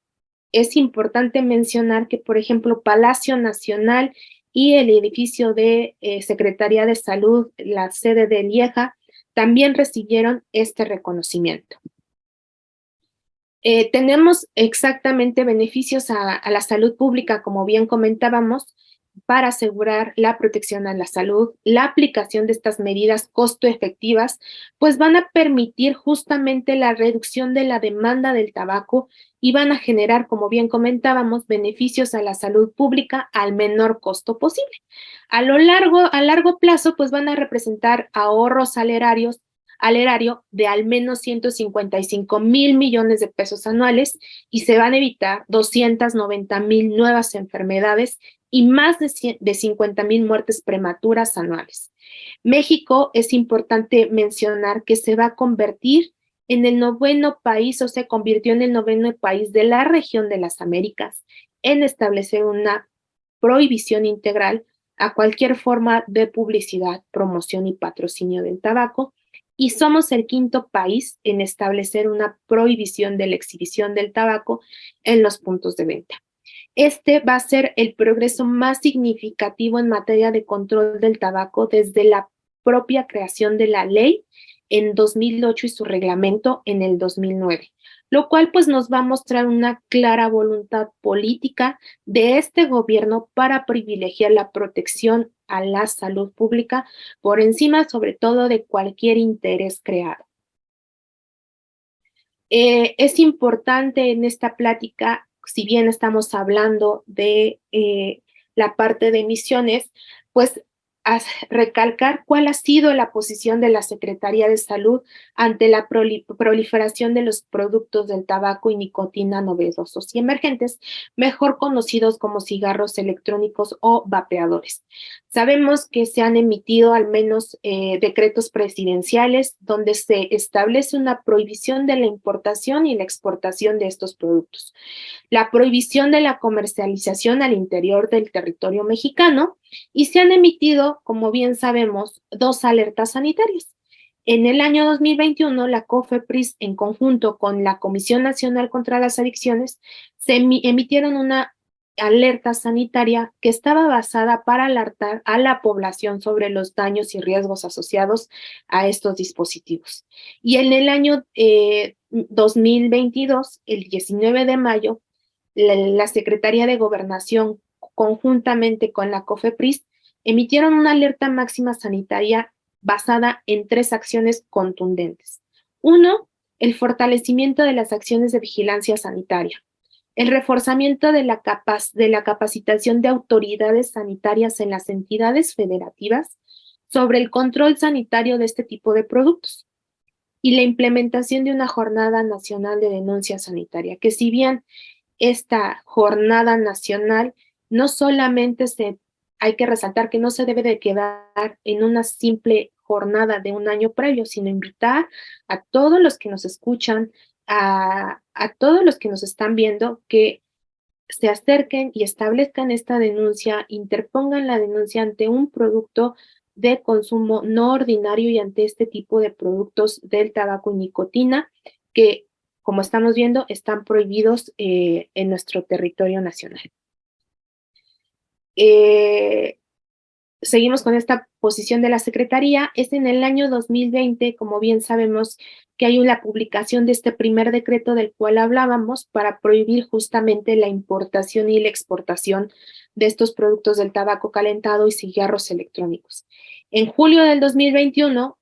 importante mencionar que, por ejemplo, Palacio Nacional y el edificio de Secretaría de Salud, la sede de Lieja, también recibieron este reconocimiento. Tenemos exactamente beneficios a la salud pública, como bien comentábamos, para asegurar la protección a la salud. La aplicación de estas medidas costo efectivas, pues van a permitir justamente la reducción de la demanda del tabaco y van a generar, como bien comentábamos, beneficios a la salud pública al menor costo posible. A largo plazo, pues van a representar ahorros al erario de al menos 155,000 millones de pesos anuales y se van a evitar 290,000 nuevas enfermedades y más de 50,000 muertes prematuras anuales. México, es importante mencionar que se va a convertir en el 9º país, o se convirtió en el 9º país de la región de las Américas en establecer una prohibición integral a cualquier forma de publicidad, promoción y patrocinio del tabaco, y somos el quinto país en establecer una prohibición de la exhibición del tabaco en los puntos de venta. Este va a ser el progreso más significativo en materia de control del tabaco desde la propia creación de la ley en 2008 y su reglamento en el 2009, lo cual pues nos va a mostrar una clara voluntad política de este gobierno para privilegiar la protección a la salud pública por encima sobre todo de cualquier interés creado. Es importante en esta plática, si bien estamos hablando de la parte de emisiones, pues recalcar cuál ha sido la posición de la Secretaría de Salud ante la proliferación de los productos del tabaco y nicotina novedosos y emergentes, mejor conocidos como cigarros electrónicos o vapeadores. Sabemos que se han emitido al menos decretos presidenciales donde se establece una prohibición de la importación y la exportación de estos productos, la prohibición de la comercialización al interior del territorio mexicano, y se han emitido, como bien sabemos, 2 alertas sanitarias. En el año 2021, la COFEPRIS, en conjunto con la Comisión Nacional contra las Adicciones, se emitieron una alerta sanitaria que estaba basada para alertar a la población sobre los daños y riesgos asociados a estos dispositivos. Y en el año 2022, el 19 de mayo, la Secretaría de Gobernación, conjuntamente con la COFEPRIS, emitieron una alerta máxima sanitaria basada en 3 acciones contundentes. 1, el fortalecimiento de las acciones de vigilancia sanitaria, el reforzamiento de la capacitación de autoridades sanitarias en las entidades federativas sobre el control sanitario de este tipo de productos, y la implementación de una jornada nacional de denuncia sanitaria, que si bien esta jornada nacional no solamente hay que resaltar que no se debe de quedar en una simple jornada de un año previo, sino invitar a todos los que nos escuchan, a todos los que nos están viendo, que se acerquen y establezcan esta denuncia, interpongan la denuncia ante un producto de consumo no ordinario y ante este tipo de productos del tabaco y nicotina que, como estamos viendo, están prohibidos en nuestro territorio nacional. Seguimos con esta posición de la Secretaría. Es en el año 2020, como bien sabemos, que hay una publicación de este primer decreto del cual hablábamos para prohibir justamente la importación y la exportación de estos productos del tabaco calentado y cigarros electrónicos. En julio del 2021,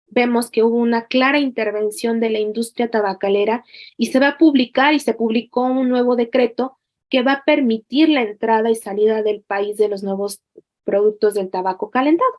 vemos que hubo una clara intervención de la industria tabacalera y se va a publicar y se publicó un nuevo decreto que va a permitir la entrada y salida del país de los nuevos productos del tabaco calentado.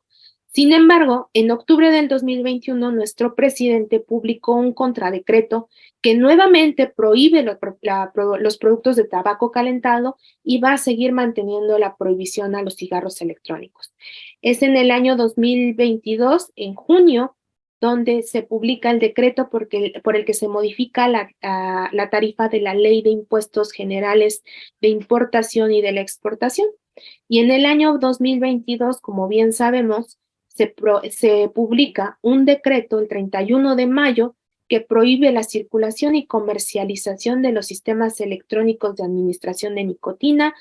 Sin embargo, en octubre del 2021, nuestro presidente publicó un contradecreto que nuevamente prohíbe los productos de tabaco calentado y va a seguir manteniendo la prohibición a los cigarros electrónicos. Es en el año 2022, en junio, donde se publica el decreto por el que se modifica la tarifa de la Ley de Impuestos Generales de Importación y de la Exportación. Y en el año 2022, como bien sabemos, se publica un decreto el 31 de mayo que prohíbe la circulación y comercialización de los sistemas electrónicos de administración de nicotina,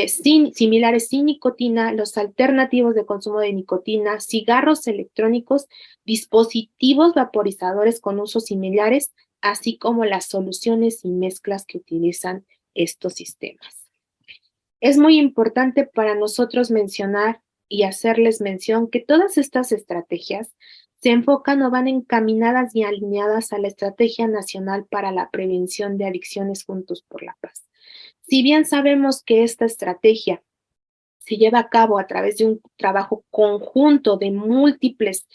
similares sin nicotina, los alternativos de consumo de nicotina, cigarros electrónicos, dispositivos vaporizadores con usos similares, así como las soluciones y mezclas que utilizan estos sistemas. Es muy importante para nosotros mencionar y hacerles mención que todas estas estrategias se enfocan o van encaminadas y alineadas a la Estrategia Nacional para la Prevención de Adicciones Juntos por la Paz. Si bien sabemos que esta estrategia se lleva a cabo a través de un trabajo conjunto de múltiples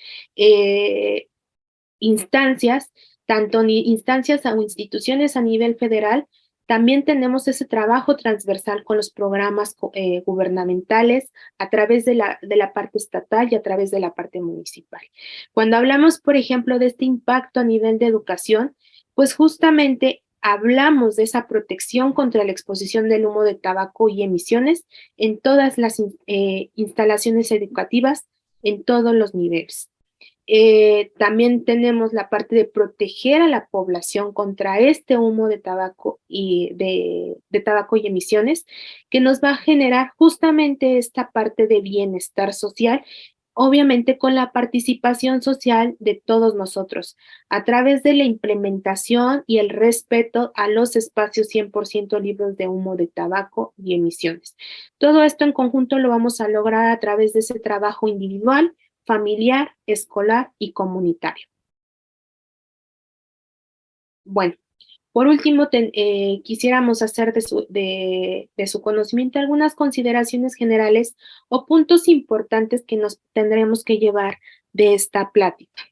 instancias, tanto instancias o instituciones a nivel federal, también tenemos ese trabajo transversal con los programas gubernamentales a través de la parte estatal y a través de la parte municipal. Cuando hablamos, por ejemplo, de este impacto a nivel de educación, pues justamente hablamos de esa protección contra la exposición del humo de tabaco y emisiones en todas las instalaciones educativas, en todos los niveles. También tenemos la parte de proteger a la población contra este humo de tabaco y de tabaco y emisiones, que nos va a generar justamente esta parte de bienestar social, obviamente con la participación social de todos nosotros, a través de la implementación y el respeto a los espacios 100% libres de humo de tabaco y emisiones. Todo esto en conjunto lo vamos a lograr a través de ese trabajo individual, familiar, escolar y comunitario. Bueno, por último, quisiéramos hacer de su conocimiento algunas consideraciones generales o puntos importantes que nos tendremos que llevar de esta plática.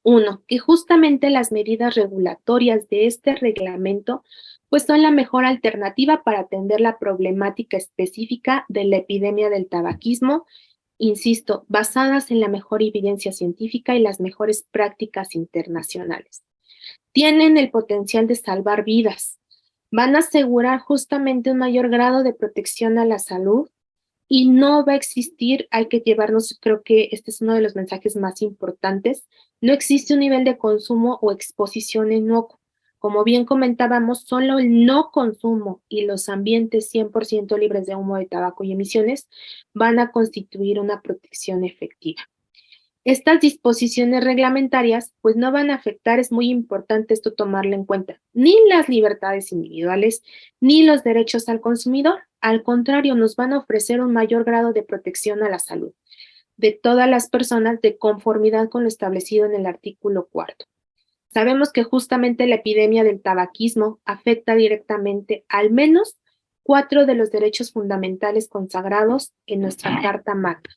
Uno, que justamente las medidas regulatorias de este reglamento pues son la mejor alternativa para atender la problemática específica de la epidemia del tabaquismo, insisto, basadas en la mejor evidencia científica y las mejores prácticas internacionales. Tienen el potencial de salvar vidas, van a asegurar justamente un mayor grado de protección a la salud y no va a existir, hay que llevarnos, creo que este es uno de los mensajes más importantes, no existe un nivel de consumo o exposición inocuo. Como bien comentábamos, solo el no consumo y los ambientes 100% libres de humo de tabaco y emisiones van a constituir una protección efectiva. Estas disposiciones reglamentarias pues no van a afectar, es muy importante esto tomarlo en cuenta, ni las libertades individuales, ni los derechos al consumidor. Al contrario, nos van a ofrecer un mayor grado de protección a la salud de todas las personas de conformidad con lo establecido en el artículo 4. Sabemos que justamente la epidemia del tabaquismo afecta directamente al menos 4 de los derechos fundamentales consagrados en nuestra Carta Magna.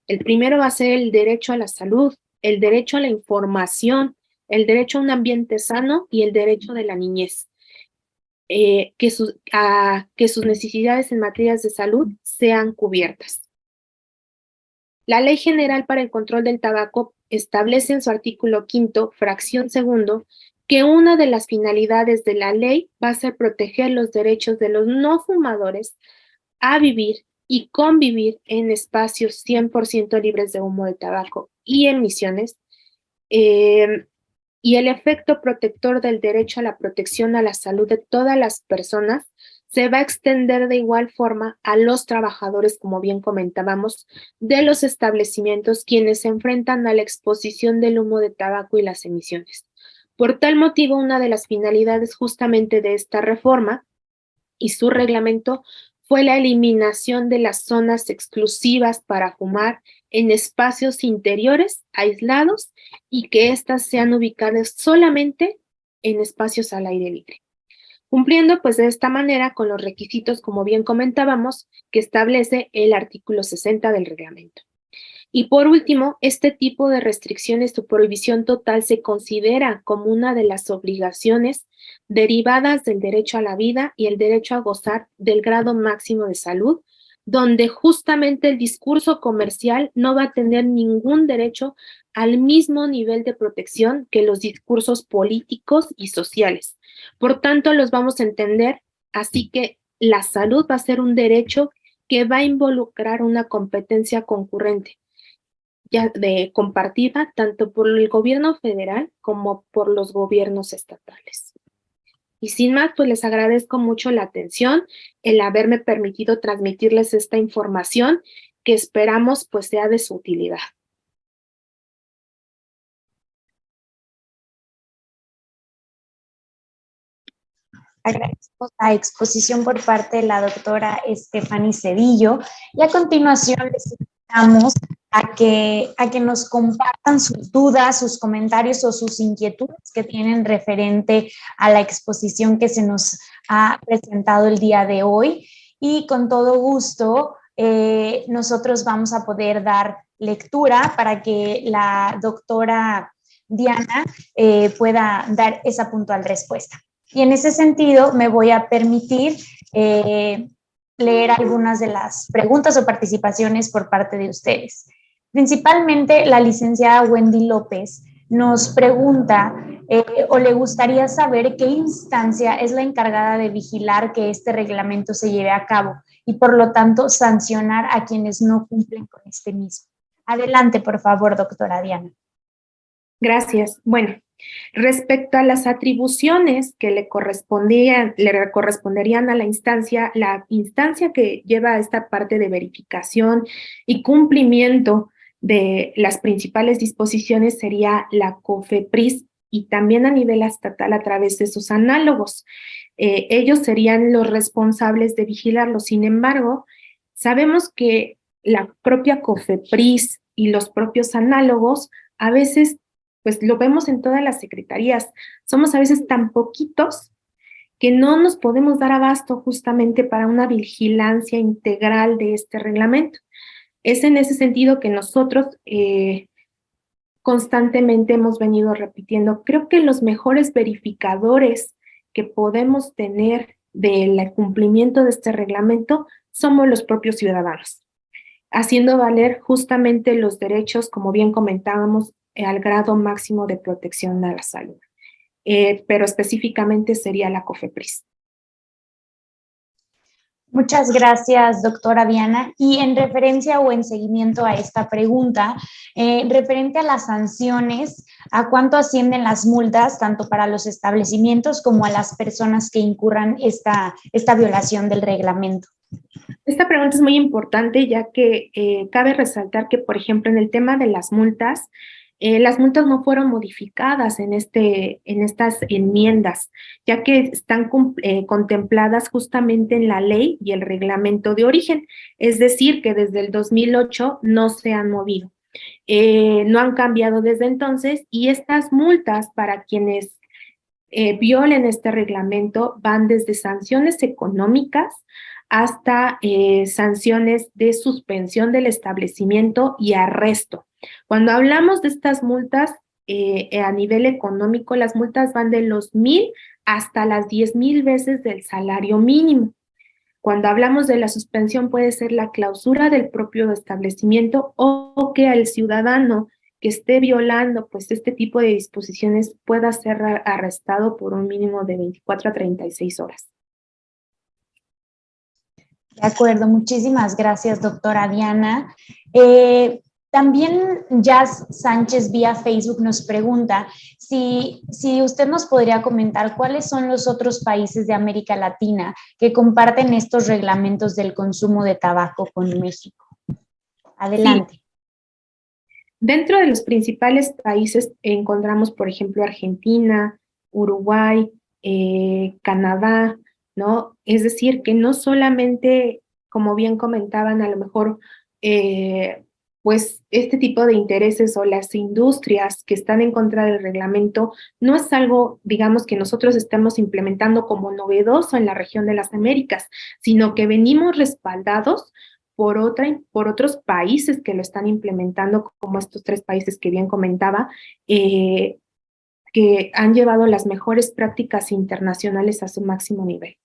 El primero va a ser el derecho a la salud, el derecho a la información, el derecho a un ambiente sano y el derecho de la niñez. Que sus necesidades en materias de salud sean cubiertas. La Ley General para el Control del Tabaco establece en su artículo 5º, fracción 2ª, que una de las finalidades de la ley va a ser proteger los derechos de los no fumadores a vivir y convivir en espacios 100% libres de humo de tabaco y emisiones, y el efecto protector del derecho a la protección a la salud de todas las personas se va a extender de igual forma a los trabajadores, como bien comentábamos, de los establecimientos quienes se enfrentan a la exposición del humo de tabaco y las emisiones. Por tal motivo, una de las finalidades justamente de esta reforma y su reglamento fue la eliminación de las zonas exclusivas para fumar en espacios interiores aislados y que éstas sean ubicadas solamente en espacios al aire libre, cumpliendo pues de esta manera con los requisitos, como bien comentábamos, que establece el artículo 60 del reglamento. Y por último, este tipo de restricciones o prohibición total se considera como una de las obligaciones derivadas del derecho a la vida y el derecho a gozar del grado máximo de salud, donde justamente el discurso comercial no va a tener ningún derecho al mismo nivel de protección que los discursos políticos y sociales. Por tanto, los vamos a entender, así que la salud va a ser un derecho que va a involucrar una competencia concurrente, ya de compartida tanto por el gobierno federal como por los gobiernos estatales. Y sin más, pues les agradezco mucho la atención, el haberme permitido transmitirles esta información que esperamos pues sea de su utilidad. Agradecemos la exposición por parte de la doctora Stephanie Cedillo y a continuación les invitamos a que nos compartan sus dudas, sus comentarios o sus inquietudes que tienen referente a la exposición que se nos ha presentado el día de hoy, y con todo gusto nosotros vamos a poder dar lectura para que la doctora Diana pueda dar esa puntual respuesta. Y en ese sentido me voy a permitir leer algunas de las preguntas o participaciones por parte de ustedes. Principalmente la licenciada Wendy López nos pregunta o le gustaría saber qué instancia es la encargada de vigilar que este reglamento se lleve a cabo y por lo tanto sancionar a quienes no cumplen con este mismo. Adelante, por favor, doctora Diana. Gracias. Bueno, respecto a las atribuciones que le corresponderían a la instancia que lleva esta parte de verificación y cumplimiento de las principales disposiciones sería la COFEPRIS y también a nivel estatal a través de sus análogos. Ellos serían los responsables de vigilarlo. Sin embargo, sabemos que la propia COFEPRIS y los propios análogos a veces pues lo vemos en todas las secretarías. Somos a veces tan poquitos que no nos podemos dar abasto justamente para una vigilancia integral de este reglamento. Es en ese sentido que nosotros constantemente hemos venido repitiendo. Creo que los mejores verificadores que podemos tener del cumplimiento de este reglamento somos los propios ciudadanos, haciendo valer justamente los derechos, como bien comentábamos, al grado máximo de protección a la salud. Pero específicamente sería la COFEPRIS. Muchas gracias, doctora Diana. Y en referencia o en seguimiento a esta pregunta, referente a las sanciones, ¿a cuánto ascienden las multas, tanto para los establecimientos como a las personas que incurran esta violación del reglamento? Esta pregunta es muy importante, ya que cabe resaltar que, por ejemplo, en el tema de las multas no fueron modificadas en estas enmiendas, ya que están contempladas justamente en la ley y el reglamento de origen, es decir, que desde el 2008 no se han movido, no han cambiado desde entonces, y estas multas para quienes violen este reglamento van desde sanciones económicas hasta sanciones de suspensión del establecimiento y arresto. Cuando hablamos de estas multas a nivel económico, las multas van de los 1,000 hasta las 10,000 veces del salario mínimo. Cuando hablamos de la suspensión puede ser la clausura del propio establecimiento o que al ciudadano que esté violando pues este tipo de disposiciones pueda ser arrestado por un mínimo de 24 a 36 horas. De acuerdo, muchísimas gracias, doctora Diana. También Jazz Sánchez vía Facebook nos pregunta si usted nos podría comentar cuáles son los otros países de América Latina que comparten estos reglamentos del consumo de tabaco con México. Adelante. Sí. Dentro de los principales países encontramos, por ejemplo, Argentina, Uruguay, Canadá, ¿no? Es decir, que no solamente, como bien comentaban, a lo mejor pues este tipo de intereses o las industrias que están en contra del reglamento no es algo, digamos, que nosotros estemos implementando como novedoso en la región de las Américas, sino que venimos respaldados por otros países que lo están implementando, como estos 3 países que bien comentaba, que han llevado las mejores prácticas internacionales a su máximo nivel.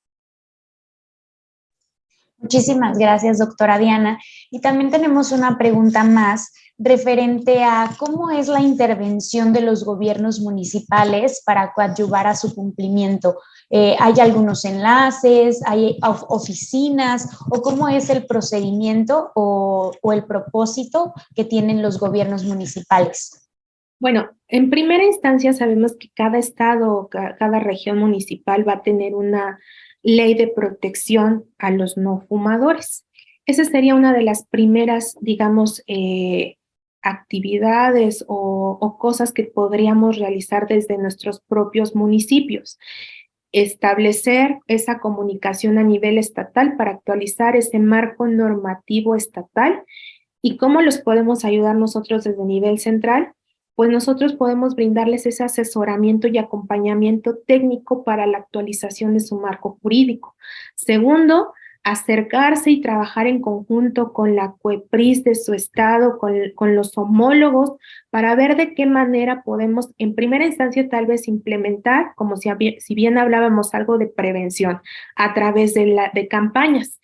Muchísimas gracias, doctora Diana. Y también tenemos una pregunta más referente a cómo es la intervención de los gobiernos municipales para coadyuvar a su cumplimiento. ¿Hay algunos enlaces, hay oficinas o cómo es el procedimiento o el propósito que tienen los gobiernos municipales? Bueno, en primera instancia sabemos que cada estado, cada región municipal va a tener una ley de protección a los no fumadores. Esa sería una de las primeras, digamos, actividades o cosas que podríamos realizar desde nuestros propios municipios. Establecer esa comunicación a nivel estatal para actualizar ese marco normativo estatal. ¿Y cómo los podemos ayudar nosotros desde nivel central? Pues nosotros podemos brindarles ese asesoramiento y acompañamiento técnico para la actualización de su marco jurídico. Segundo, acercarse y trabajar en conjunto con la COEPRIS de su estado, con los homólogos, para ver de qué manera podemos, en primera instancia, tal vez implementar, como si bien hablábamos algo de prevención, a través de campañas.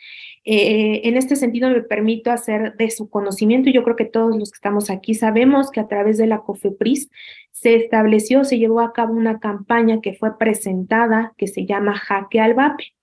En este sentido, me permito hacer de su conocimiento, y yo creo que todos los que estamos aquí sabemos que a través de la COFEPRIS se llevó a cabo una campaña que fue presentada, que se llama Jaque al Vape,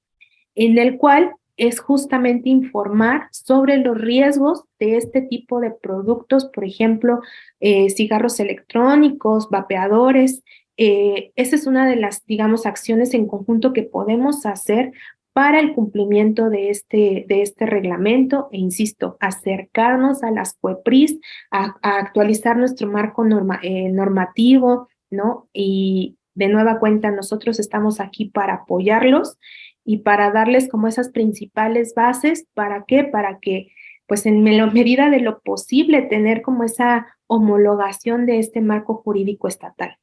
en el cual es justamente informar sobre los riesgos de este tipo de productos, por ejemplo, cigarros electrónicos, vapeadores. Esa es una de las, digamos, acciones en conjunto que podemos hacer para el cumplimiento de este reglamento, e insisto, acercarnos a las COEPRIS, a actualizar nuestro marco normativo, ¿no? Y de nueva cuenta, nosotros estamos aquí para apoyarlos y para darles como esas principales bases. ¿Para qué? Para que, pues en medida de lo posible, tener como esa homologación de este marco jurídico estatal.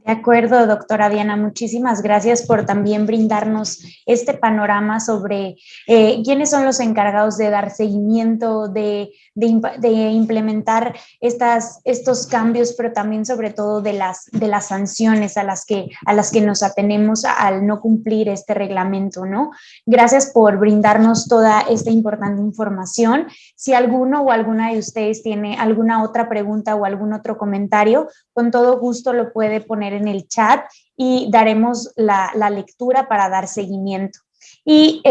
De acuerdo, doctora Diana, muchísimas gracias por también brindarnos este panorama sobre quiénes son los encargados de dar seguimiento, de implementar estos cambios, pero también sobre todo de las sanciones a las que nos atenemos al no cumplir este reglamento, ¿no? Gracias por brindarnos toda esta importante información. Si alguno o alguna de ustedes tiene alguna otra pregunta o algún otro comentario, con todo gusto lo puede poner en el chat y daremos la lectura para dar seguimiento. Y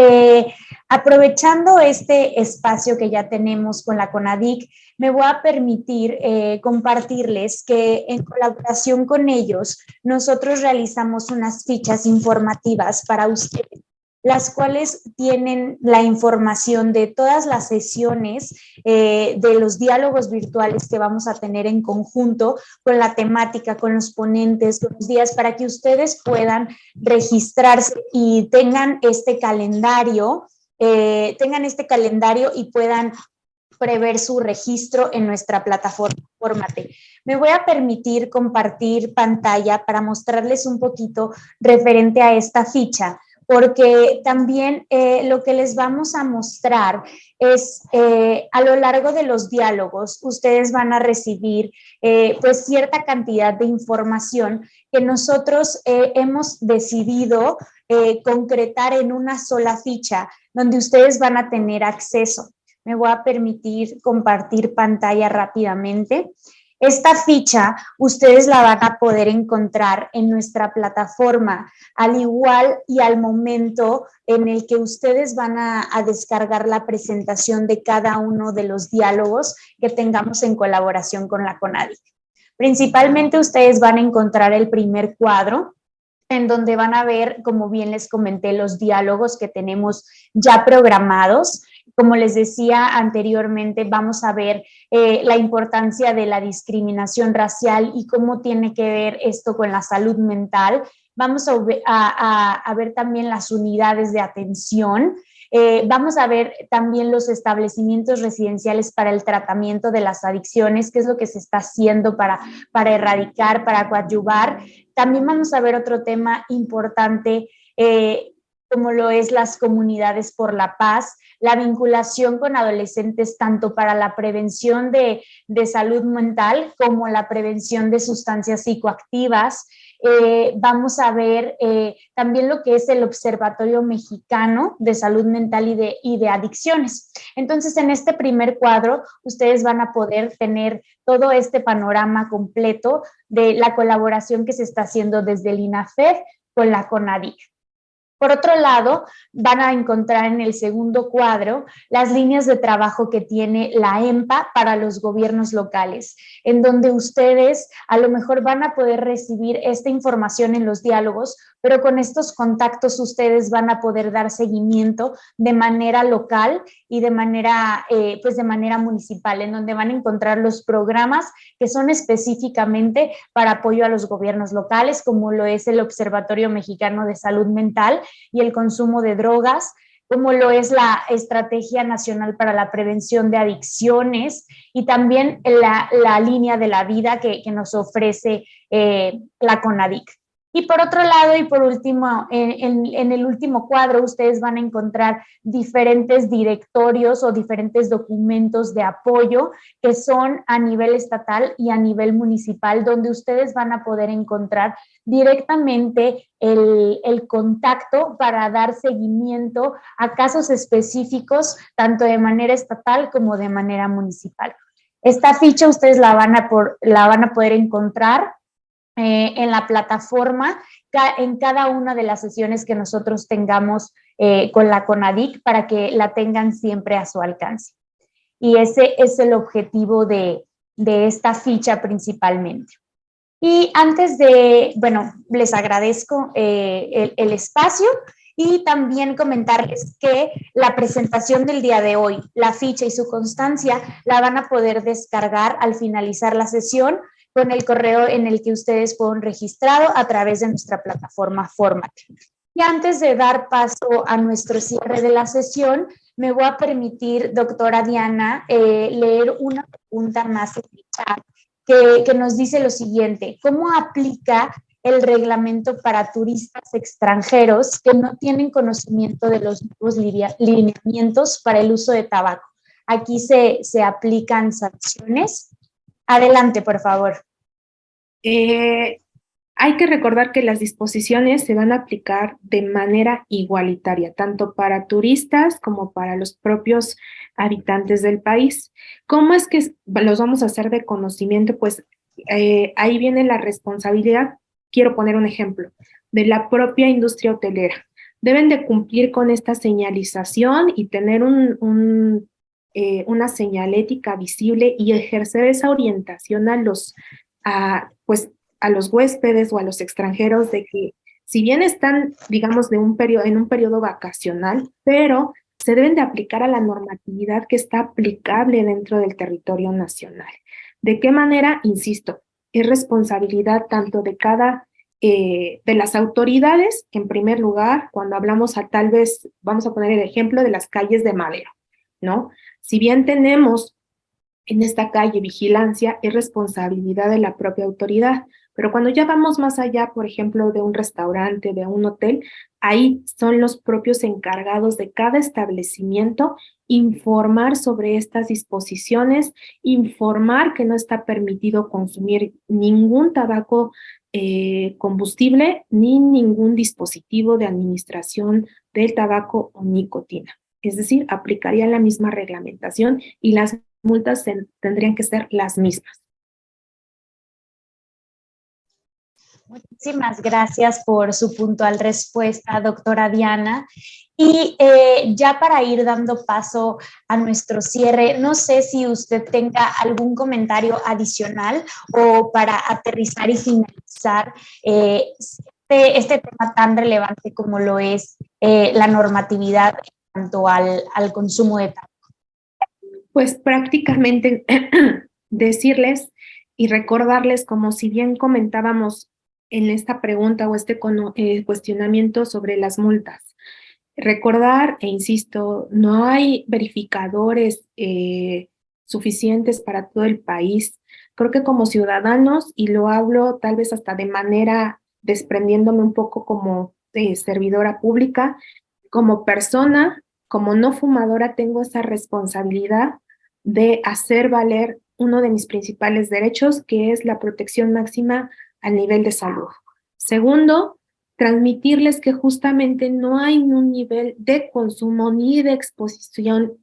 aprovechando este espacio que ya tenemos con la CONADIC, me voy a permitir compartirles que en colaboración con ellos, nosotros realizamos unas fichas informativas para ustedes, las cuales tienen la información de todas las sesiones, de los diálogos virtuales que vamos a tener en conjunto con la temática, con los ponentes, con los días, para que ustedes puedan registrarse y tengan este calendario y puedan prever su registro en nuestra plataforma Fórmate. Me voy a permitir compartir pantalla para mostrarles un poquito referente a esta ficha, porque también lo que les vamos a mostrar es a lo largo de los diálogos, ustedes van a recibir pues cierta cantidad de información que nosotros hemos decidido concretar en una sola ficha, donde ustedes van a tener acceso. Me voy a permitir compartir pantalla rápidamente. Esta ficha ustedes la van a poder encontrar en nuestra plataforma, al igual y al momento en el que ustedes van a descargar la presentación de cada uno de los diálogos que tengamos en colaboración con la CONADIC. Principalmente ustedes van a encontrar el primer cuadro, en donde van a ver, como bien les comenté, los diálogos que tenemos ya programados. Como les decía anteriormente, vamos a ver la importancia de la discriminación racial y cómo tiene que ver esto con la salud mental. Vamos a ver también las unidades de atención. Vamos a ver también los establecimientos residenciales para el tratamiento de las adicciones, qué es lo que se está haciendo para erradicar, para coadyuvar. También vamos a ver otro tema importante, como lo es las comunidades por la paz, la vinculación con adolescentes tanto para la prevención de salud mental como la prevención de sustancias psicoactivas. Vamos a ver también lo que es el Observatorio Mexicano de Salud Mental y de Adicciones. Entonces, en este primer cuadro, ustedes van a poder tener todo este panorama completo de la colaboración que se está haciendo desde el INAFED con la CONADIC. Por otro lado, van a encontrar en el segundo cuadro las líneas de trabajo que tiene la EMPA para los gobiernos locales, en donde ustedes a lo mejor van a poder recibir esta información en los diálogos, pero con estos contactos ustedes van a poder dar seguimiento de manera local y de manera municipal, en donde van a encontrar los programas que son específicamente para apoyo a los gobiernos locales, como lo es el Observatorio Mexicano de Salud Mental y el consumo de drogas, como lo es la Estrategia Nacional para la Prevención de Adicciones y también la línea de la vida que nos ofrece la CONADIC. Y por otro lado, y por último, en el último cuadro, ustedes van a encontrar diferentes directorios o diferentes documentos de apoyo que son a nivel estatal y a nivel municipal, donde ustedes van a poder encontrar directamente el contacto para dar seguimiento a casos específicos, tanto de manera estatal como de manera municipal. Esta ficha ustedes la van a poder encontrar en la plataforma en cada una de las sesiones que nosotros tengamos con la CONADIC para que la tengan siempre a su alcance. Y ese es el objetivo de esta ficha principalmente. Y antes de, bueno, les agradezco el espacio y también comentarles que la presentación del día de hoy, la ficha y su constancia, la van a poder descargar al finalizar la sesión con el correo en el que ustedes fueron registrados a través de nuestra plataforma Format. Y antes de dar paso a nuestro cierre de la sesión, me voy a permitir, doctora Diana, leer una pregunta más en el chat que nos dice lo siguiente: ¿cómo aplica el reglamento para turistas extranjeros que no tienen conocimiento de los nuevos lineamientos para el uso de tabaco? Aquí se aplican sanciones. Adelante, por favor. Hay que recordar que las disposiciones se van a aplicar de manera igualitaria, tanto para turistas como para los propios habitantes del país. ¿Cómo es que los vamos a hacer de conocimiento? Pues ahí viene la responsabilidad. Quiero poner un ejemplo de la propia industria hotelera. Deben de cumplir con esta señalización y tener una señalética visible y ejercer esa orientación a los huéspedes o a los extranjeros de que si bien están, digamos, en un periodo vacacional, pero se deben de aplicar a la normatividad que está aplicable dentro del territorio nacional. ¿De qué manera? Insisto, es responsabilidad tanto de de las autoridades, en primer lugar, cuando hablamos tal vez, vamos a poner el ejemplo de las calles de Madero, ¿no? Si bien tenemos en esta calle vigilancia, es responsabilidad de la propia autoridad. Pero cuando ya vamos más allá, por ejemplo, de un restaurante, de un hotel, ahí son los propios encargados de cada establecimiento informar sobre estas disposiciones, informar que no está permitido consumir ningún tabaco combustible ni ningún dispositivo de administración del tabaco o nicotina. Es decir, aplicaría la misma reglamentación y las multas tendrían que ser las mismas. Muchísimas gracias por su puntual respuesta, doctora Diana. Y ya para ir dando paso a nuestro cierre, no sé si usted tenga algún comentario adicional o para aterrizar y finalizar este tema tan relevante como lo es la normatividad en cuanto al consumo de tabaco. Pues prácticamente decirles y recordarles, como si bien comentábamos en esta pregunta o este cuestionamiento sobre las multas. Recordar, e insisto, no hay verificadores suficientes para todo el país. Creo que como ciudadanos, y lo hablo tal vez hasta de manera desprendiéndome un poco como servidora pública, como persona, como no fumadora, tengo esa responsabilidad de hacer valer uno de mis principales derechos, que es la protección máxima al nivel de salud. Segundo, transmitirles que justamente no hay un nivel de consumo ni de exposición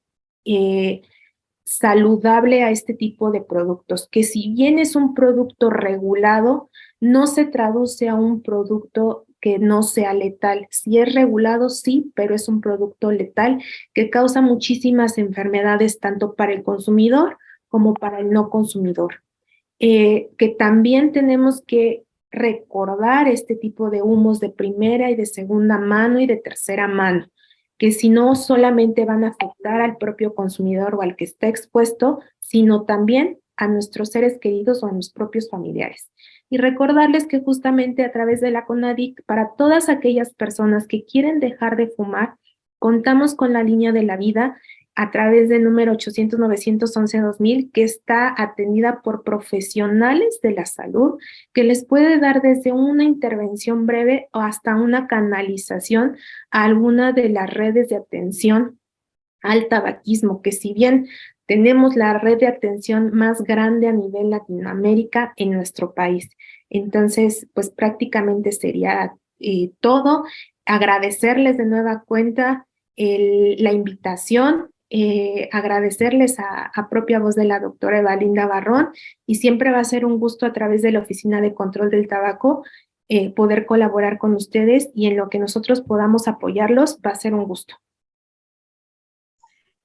saludable a este tipo de productos, que si bien es un producto regulado, no se traduce a un producto que no sea letal. Si es regulado, sí, pero es un producto letal que causa muchísimas enfermedades tanto para el consumidor como para el no consumidor. Que también tenemos que recordar este tipo de humos de primera y de segunda mano y de tercera mano, que si no solamente van a afectar al propio consumidor o al que está expuesto, sino también a nuestros seres queridos o a nuestros propios familiares. Y recordarles que justamente a través de la CONADIC, para todas aquellas personas que quieren dejar de fumar, contamos con la línea de la vida, a través del número 800-911-2000, que está atendida por profesionales de la salud, que les puede dar desde una intervención breve o hasta una canalización a alguna de las redes de atención al tabaquismo, que si bien tenemos la red de atención más grande a nivel Latinoamérica en nuestro país. Entonces, pues prácticamente sería todo. Agradecerles de nueva cuenta la invitación, agradecerles a propia voz de la doctora Evalinda Barrón, y siempre va a ser un gusto a través de la Oficina de Control del Tabaco poder colaborar con ustedes, y en lo que nosotros podamos apoyarlos va a ser un gusto.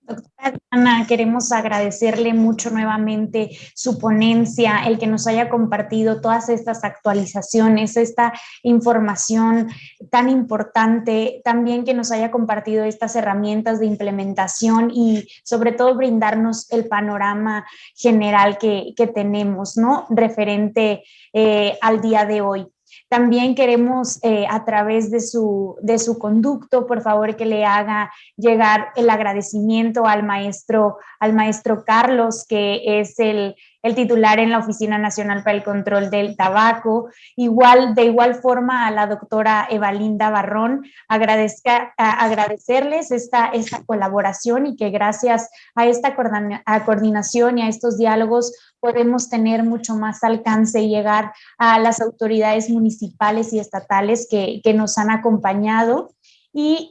Doctora Diana, queremos agradecerle mucho nuevamente su ponencia, el que nos haya compartido todas estas actualizaciones, esta información tan importante, también que nos haya compartido estas herramientas de implementación y sobre todo brindarnos el panorama general que tenemos, ¿no? Referente al día de hoy. También queremos, a través de su conducto, por favor, que le haga llegar el agradecimiento al maestro Carlos, que es el titular en la Oficina Nacional para el Control del Tabaco. De igual forma a la doctora Evalinda Barrón, agradecerles esta colaboración, y que gracias a esta coordinación y a estos diálogos podemos tener mucho más alcance y llegar a las autoridades municipales y estatales que nos han acompañado. Y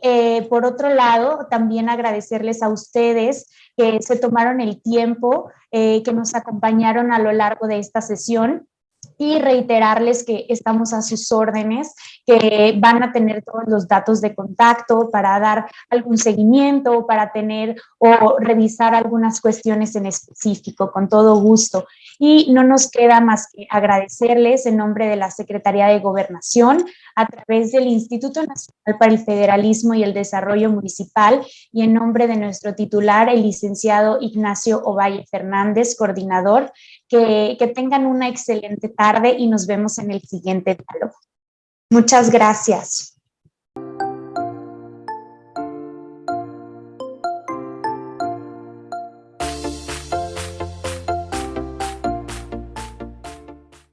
por otro lado, también agradecerles a ustedes que se tomaron el tiempo, que nos acompañaron a lo largo de esta sesión, y reiterarles que estamos a sus órdenes, que van a tener todos los datos de contacto para dar algún seguimiento, para tener o revisar algunas cuestiones en específico, con todo gusto. Y no nos queda más que agradecerles en nombre de la Secretaría de Gobernación, a través del Instituto Nacional para el Federalismo y el Desarrollo Municipal, y en nombre de nuestro titular, el licenciado Ignacio Ovalle Fernández, coordinador, que tengan una excelente tarde y nos vemos en el siguiente diálogo. Muchas gracias.